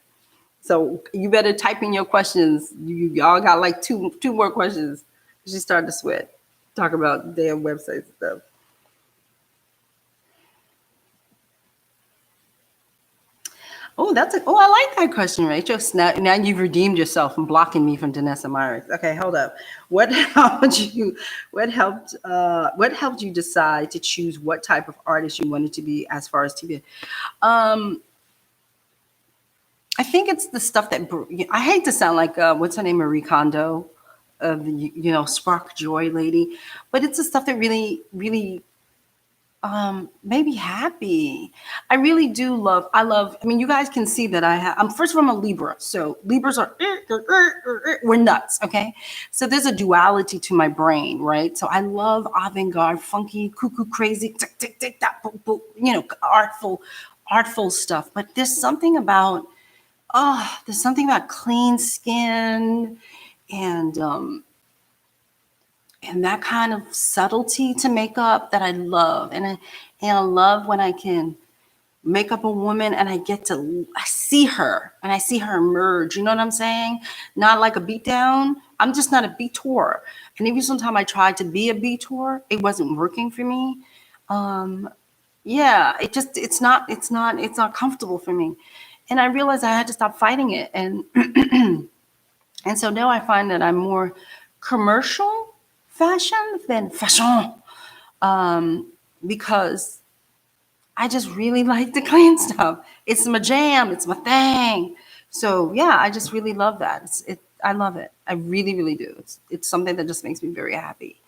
So you better type in your questions. Y'all got like two more questions. She started to sweat. Talk about damn websites and stuff. Oh, I like that question, Rachel. Now you've redeemed yourself from blocking me from Danessa Myrick. Okay, hold up. What helped you decide to choose what type of artist you wanted to be as far as TV? Um, I think it's the stuff that I hate to sound like what's her name, Marie Kondo, the spark joy lady, but it's the stuff that really, really made me happy. I really do love. I mean, you guys can see that I'm first of all, I'm a Libra, so Libras are we're nuts. Okay, so there's a duality to my brain, right? So I love avant-garde, funky, cuckoo, crazy, tick, tick, tick, that, boop, boop, artful stuff. But there's something about clean skin and and that kind of subtlety to makeup that I love. And I love when I can make up a woman and I see her and I see her emerge. You know what I'm saying? Not like a beatdown. I'm just not a beator. And even sometimes I tried to be a beator, it wasn't working for me. Um, yeah, it's not comfortable for me. And I realized I had to stop fighting it. And and so now I find that I'm more commercial fashion than fashion. Because I just really like the clean stuff. It's my jam. It's my thing. So yeah, I just really love that. I love it. I really, really do. It's something that just makes me very happy.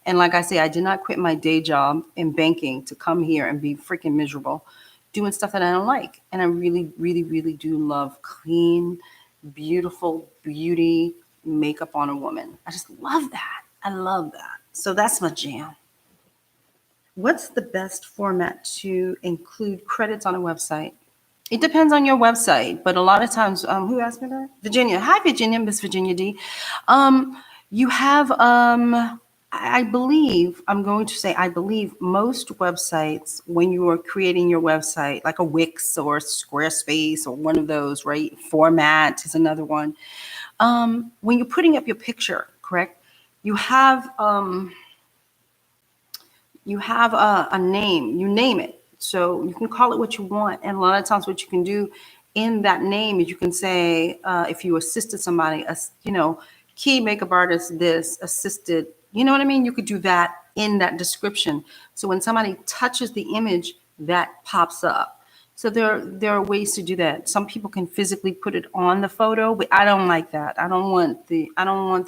And like I say, I did not quit my day job in banking to come here and be freaking miserable doing stuff that I don't like. And I really, really, really do love clean, beautiful beauty makeup on a woman. I just love that. I love that. So that's my jam. What's the best format to include credits on a website? It depends on your website, but a lot of times, who asked me that? Virginia. Hi, Virginia, Miss Virginia D. You have, I believe, I'm going to say, I believe most websites, when you are creating your website, like a Wix or Squarespace or one of those, right? Format is another one. When you're putting up your picture, correct? You have, a name, you name it. So you can call it what you want. And a lot of times what you can do in that name is you can say, if you assisted somebody, key makeup artist, this assisted, you know what I mean? You could do that in that description. So when somebody touches the image, that pops up. So there are ways to do that. Some people can physically put it on the photo, but I don't like that. I don't want the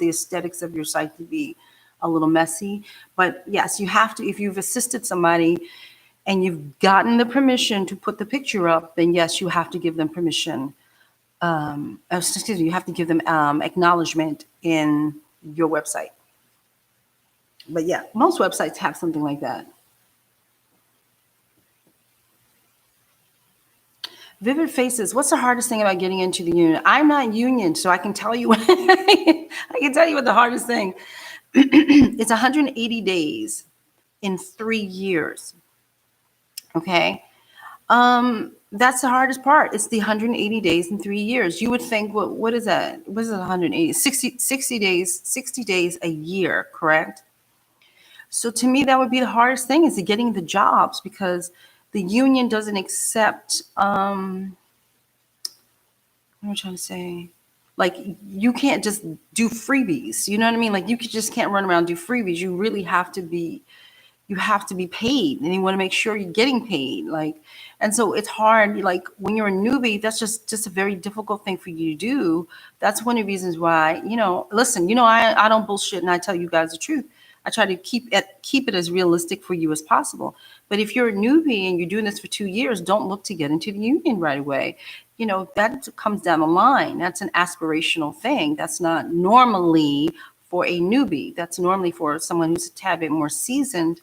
aesthetics of your site to be a little messy. But yes, you have to, if you've assisted somebody and you've gotten the permission to put the picture up, then yes, you have to give them permission. Excuse me, you have to give them acknowledgement in your website. But yeah, most websites have something like that. Vivid Faces. What's the hardest thing about getting into the union? I'm not union, so I can tell you. I can tell you what the hardest thing. It's 180 days in 3 years. Okay. That's the hardest part. It's the 180 days in 3 years. You would think, what is that? What is it, 180? 60 days, 60 days a year, correct? So to me, that would be the hardest thing, is getting the jobs, because the union doesn't accept, what am I trying to say? Like, you can't just do freebies. You know what I mean? Like, just can't run around and do freebies. You really have to be paid, and you want to make sure you're getting paid. Like, and so it's hard. Like, when you're a newbie, that's just a very difficult thing for you to do. That's one of the reasons why, listen, I don't bullshit, and I tell you guys the truth. I try to keep it as realistic for you as possible. But if you're a newbie and you're doing this for 2 years, don't look to get into the union right away. That comes down the line. That's an aspirational thing. That's not normally for a newbie. That's normally for someone who's a tad bit more seasoned.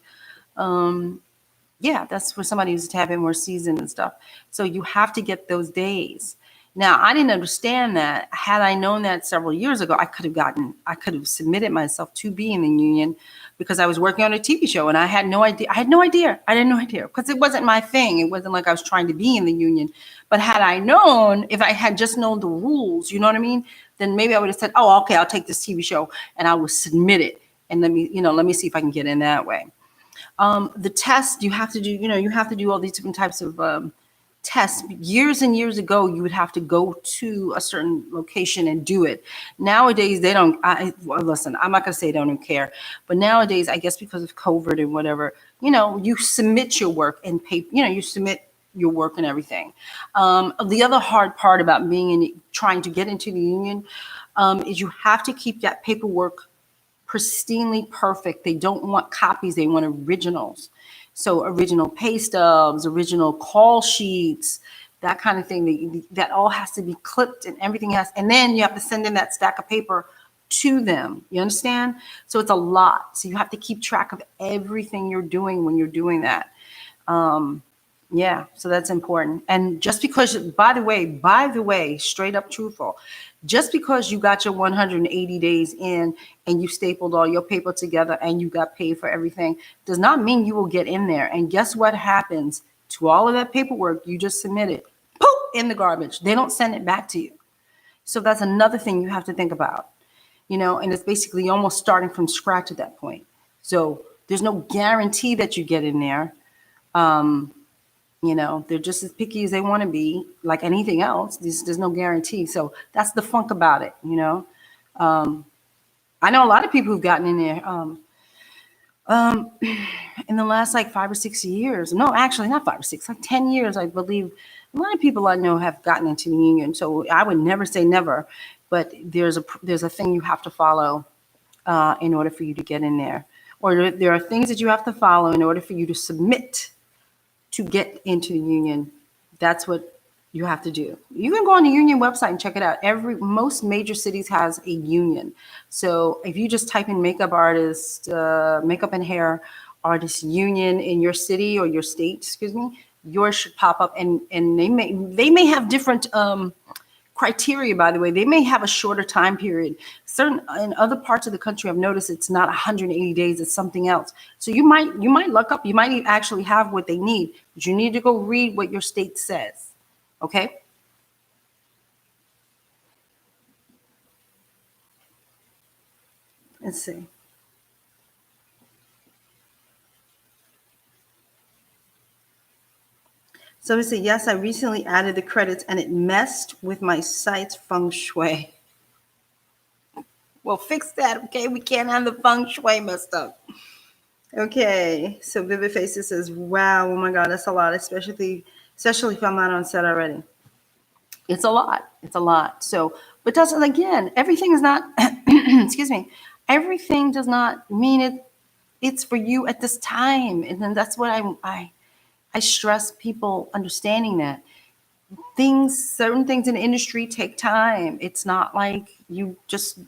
That's for somebody who's a tad bit more seasoned and stuff. So you have to get those days. Now, I didn't understand that. Had I known that several years ago, I could have submitted myself to be in the union, because I was working on a TV show and I had no idea. I had no idea because it wasn't my thing. It wasn't like I was trying to be in the union. But had I known, if I had just known the rules, you know what I mean? Then maybe I would have said, oh, okay, I'll take this TV show and I will submit it. And let me see if I can get in that way. The test you have to do, you have to do all these different types of tests. Years and years ago, you would have to go to a certain location and do it. Nowadays, they don't. Listen, I'm not going to say they don't care, but nowadays, I guess because of COVID and whatever, you submit your work and pay. You submit your work and everything. The other hard part about trying to get into the union is you have to keep that paperwork pristinely perfect. They don't want copies; they want originals. So original pay stubs, original call sheets, that kind of thing. That all has to be clipped, and everything and then you have to send in that stack of paper to them. You understand? So it's a lot. So you have to keep track of everything you're doing when you're doing that. So that's important. And just because, by the way, straight up truthful, just because you got your 180 days in and you stapled all your paper together and you got paid for everything does not mean you will get in there. And guess what happens to all of that paperwork you just submitted, poof, in the garbage. They don't send it back to you. So that's another thing you have to think about, and it's basically almost starting from scratch at that point. So there's no guarantee that you get in there. They're just as picky as they want to be, like anything else. There's no guarantee. So that's the funk about it, I know a lot of people who've gotten in there in the last like 5 or 6 years. No, actually not 5 or 6, like 10 years, I believe. A lot of people I know have gotten into the union. So I would never say never, but there's a thing you have to follow in order for you to get in there. Or there are things that you have to follow in order for you to submit to get into the union. That's what you have to do. You can go on the union website and check it out. Most major cities has a union. So if you just type in makeup artist, makeup and hair artist union in your city or your state, yours should pop up. And they may have different criteria, by the way. They may have a shorter time period. In other parts of the country, I've noticed it's not 180 days, it's something else. So you might luck up, you might actually have what they need, but you need to go read what your state says. Okay? Let's see. So we say, yes, I recently added the credits and it messed with my site's feng shui. Well, fix that, okay? We can't have the feng shui messed up. Okay, so Vivid Faces says, wow, oh my God, that's a lot, especially if I'm not on set already. It's a lot. It's a lot. So, but that's, again, everything is not, excuse me, everything does not mean it's for you at this time. And then that's what I stress people understanding that certain things in the industry take time. It's not like you just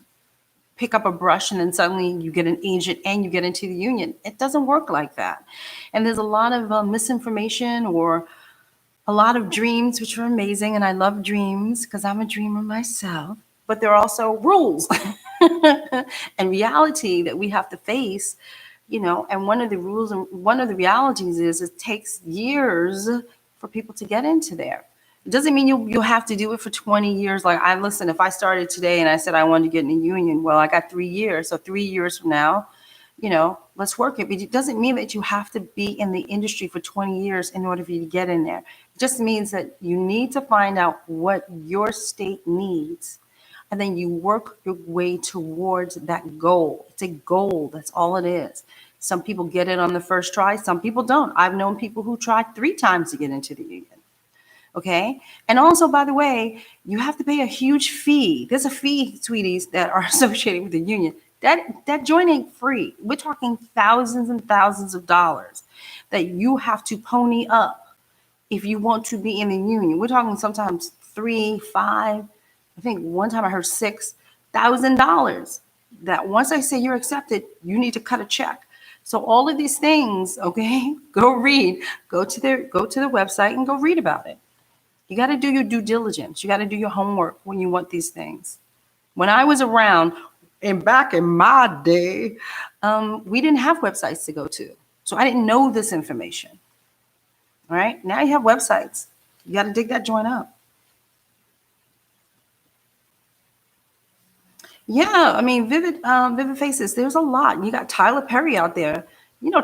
pick up a brush and then suddenly you get an agent and you get into the union. It doesn't work like that. And there's a lot of misinformation or a lot of dreams, which are amazing. And I love dreams because I'm a dreamer myself. But there are also rules and reality that we have to face, and one of the rules and one of the realities is it takes years for people to get into there. It doesn't mean you'll have to do it for 20 years. Like, if I started today and I said I wanted to get in a union, well, I got 3 years. So 3 years from now, let's work it. But it doesn't mean that you have to be in the industry for 20 years in order for you to get in there. It just means that you need to find out what your state needs. And then you work your way towards that goal. It's a goal. That's all it is. Some people get it on the first try. Some people don't. I've known people who tried 3 times to get into the union. Okay. And also, by the way, you have to pay a huge fee. There's a fee, sweeties, that are associated with the union. That joint ain't free. We're talking thousands and thousands of dollars that you have to pony up if you want to be in the union. We're talking sometimes 3, 5, I think one time I heard $6,000 that once I say you're accepted, you need to cut a check. So all of these things, okay, go to the website and go read about it. You got to do your due diligence. You got to do your homework when you want these things. When I was around and back in my day, we didn't have websites to go to. So I didn't know this information. All right. Now you have websites. You got to dig that joint up. Yeah, I mean, Vivid Faces, there's a lot. You got Tyler Perry out there.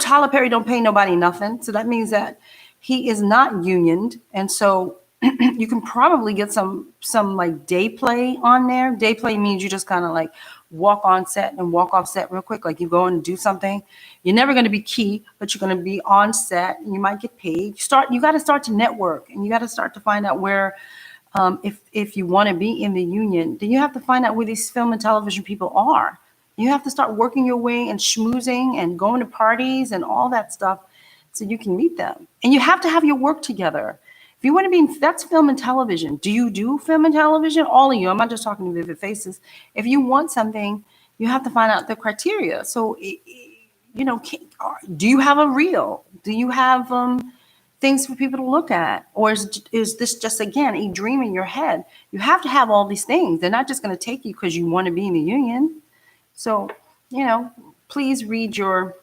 Tyler Perry don't pay nobody nothing. So that means that he is not unioned. And so you can probably get some like day play on there. Day play means you just kind of like walk on set and walk off set real quick. Like you go and do something. You're never going to be key, but you're going to be on set and you might get paid. You got to start to network and you got to start to find out where, if you want to be in the union, then you have to find out where these film and television people are. You have to start working your way and schmoozing and going to parties and all that stuff so you can meet them. And you have to have your work together. If you want to be, that's film and television. Do you do film and television? All of you. I'm not just talking to Vivid Faces. If you want something, you have to find out the criteria. So, do you have a reel? Do you have things for people to look at? Or is this just, again, a dream in your head? You have to have all these things. They're not just going to take you because you want to be in the union. So, please read your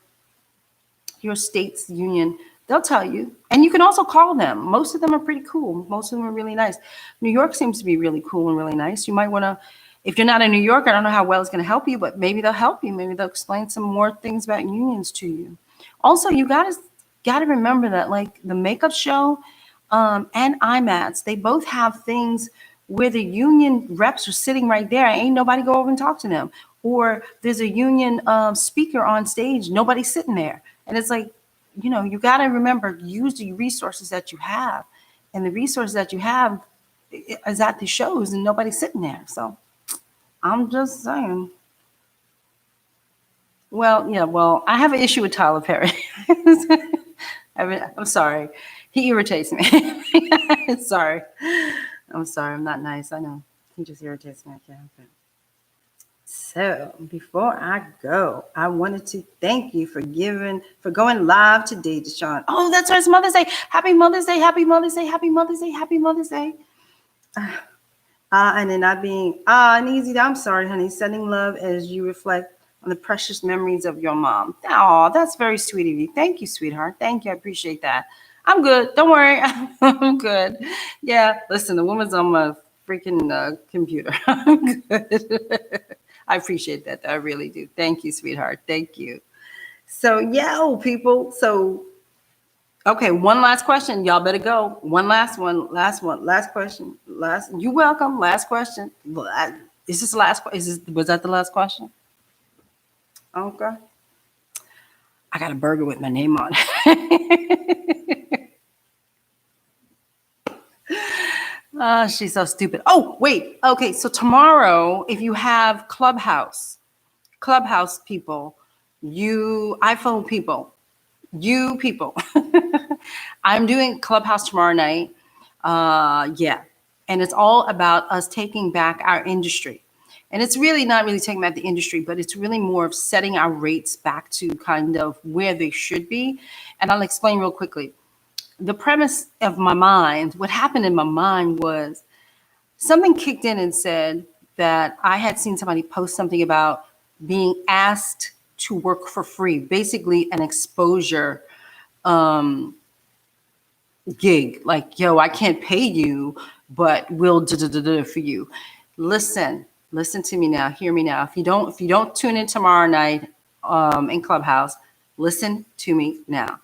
state's union They'll tell you. And you can also call them. Most of them are pretty cool. Most of them are really nice. New York seems to be really cool and really nice. You might want to, if you're not in New York, I don't know how well it's going to help you, but maybe they'll help you. Maybe they'll explain some more things about unions to you. Also, you gotta remember that like the makeup show and IMATS, they both have things where the union reps are sitting right there. Ain't nobody go over and talk to them. Or there's a union speaker on stage, nobody's sitting there. And it's like, you know, you got to remember, use the resources that you have. And the resources that you have is at the shows and nobody's sitting there. So I'm just saying. Well, yeah, well, I have an issue with Tyler Perry. I'm sorry. He irritates me. Sorry. I'm sorry. I'm not nice. I know. He just irritates me. I can't help it. So before I go, I wanted to thank you for going live today, DeShawn. Oh, that's right. It's Mother's Day. Happy Mother's Day. Happy Mother's Day. Happy Mother's Day. Happy Mother's Day. And then not being uneasy. I'm sorry, honey. Sending love as you reflect on the precious memories of your mom. Oh, that's very sweet of you. Thank you, sweetheart. Thank you. I appreciate that. I'm good. Don't worry. I'm good. Yeah. Listen, the woman's on my freaking computer. I'm good. I appreciate that. I really do. Thank you, sweetheart. Thank you. So, yeah, people. So, okay, one last question. Y'all better go. Last question. You welcome. Last question. Is this the last? Was that the last question? Okay. I got a burger with my name on it. Oh, she's so stupid. Oh, wait. Okay, so tomorrow, if you have Clubhouse people, you iPhone people, you people, I'm doing Clubhouse tomorrow night. Yeah. And it's all about us taking back our industry. And it's really not really taking back the industry, but it's really more of setting our rates back to kind of where they should be. And I'll explain real quickly. The premise of my mind, what happened in my mind was something kicked in and said that I had seen somebody post something about being asked to work for free, basically an exposure gig. Like, yo, I can't pay you, but we'll for you. Listen to me now. Hear me now. If you don't tune in tomorrow night in Clubhouse, listen to me now.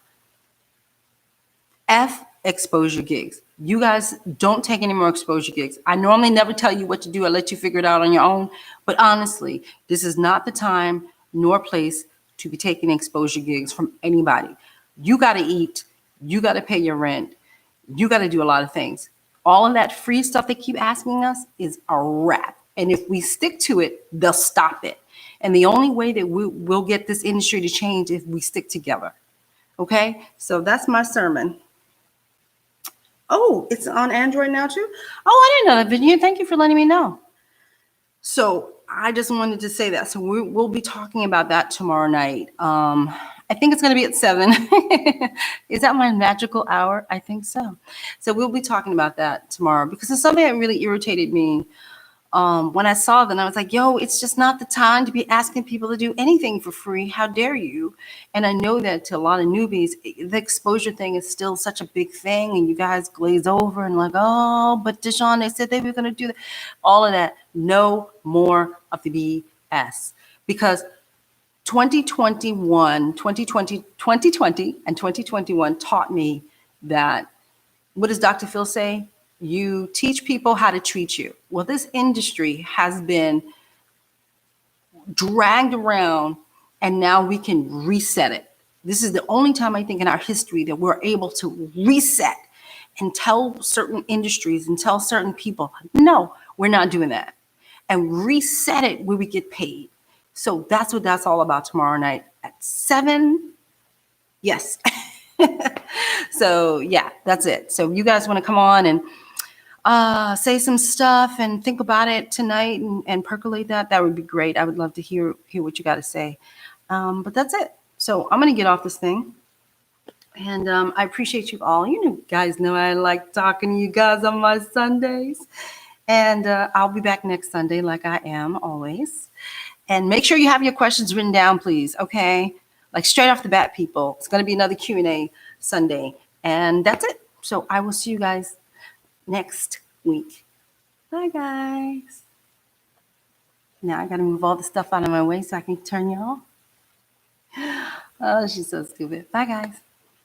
F exposure gigs. You guys don't take any more exposure gigs. I normally never tell you what to do. I let you figure it out on your own. But honestly, this is not the time nor place to be taking exposure gigs from anybody. You got to eat. You got to pay your rent. You got to do a lot of things. All of that free stuff they keep asking us is a wrap. And if we stick to it, they'll stop it. And the only way that we'll get this industry to change is if we stick together. Okay? So that's my sermon. Oh, it's on Android now too? Oh, I didn't know that, Virginia. Thank you for letting me know. So I just wanted to say that. So we'll be talking about that tomorrow night. I think it's going to be at 7. Is that my magical hour? I think so. So we'll be talking about that tomorrow because it's something that really irritated me. When I saw them, I was like, yo, it's just not the time to be asking people to do anything for free. How dare you? And I know that to a lot of newbies, the exposure thing is still such a big thing. And you guys glaze over and like, oh, but DeShawn, they said they were going to do that. All of that. No more of the BS. Because 2020 and 2021 taught me that, what does Dr. Phil say? You teach people how to treat you. Well, this industry has been dragged around and now we can reset it. This is the only time I think in our history that we're able to reset and tell certain industries and tell certain people, no, we're not doing that. And reset it where we get paid. So that's what that's all about tomorrow night at 7. Yes. So yeah, that's it. So you guys want to come on and say some stuff and think about it tonight and percolate that would be great. I would love to hear what you got to say. But that's it. So I'm going to get off this thing. And I appreciate you all. You guys know I like talking to you guys on my Sundays. And I'll be back next Sunday like I am always. And make sure you have your questions written down, please. Okay? Like straight off the bat, people. It's going to be another Q&A Sunday. And that's it. So I will see you guys next week. Bye, guys. Now I got to move all the stuff out of my way so I can turn you off. Oh, she's so stupid. Bye, guys.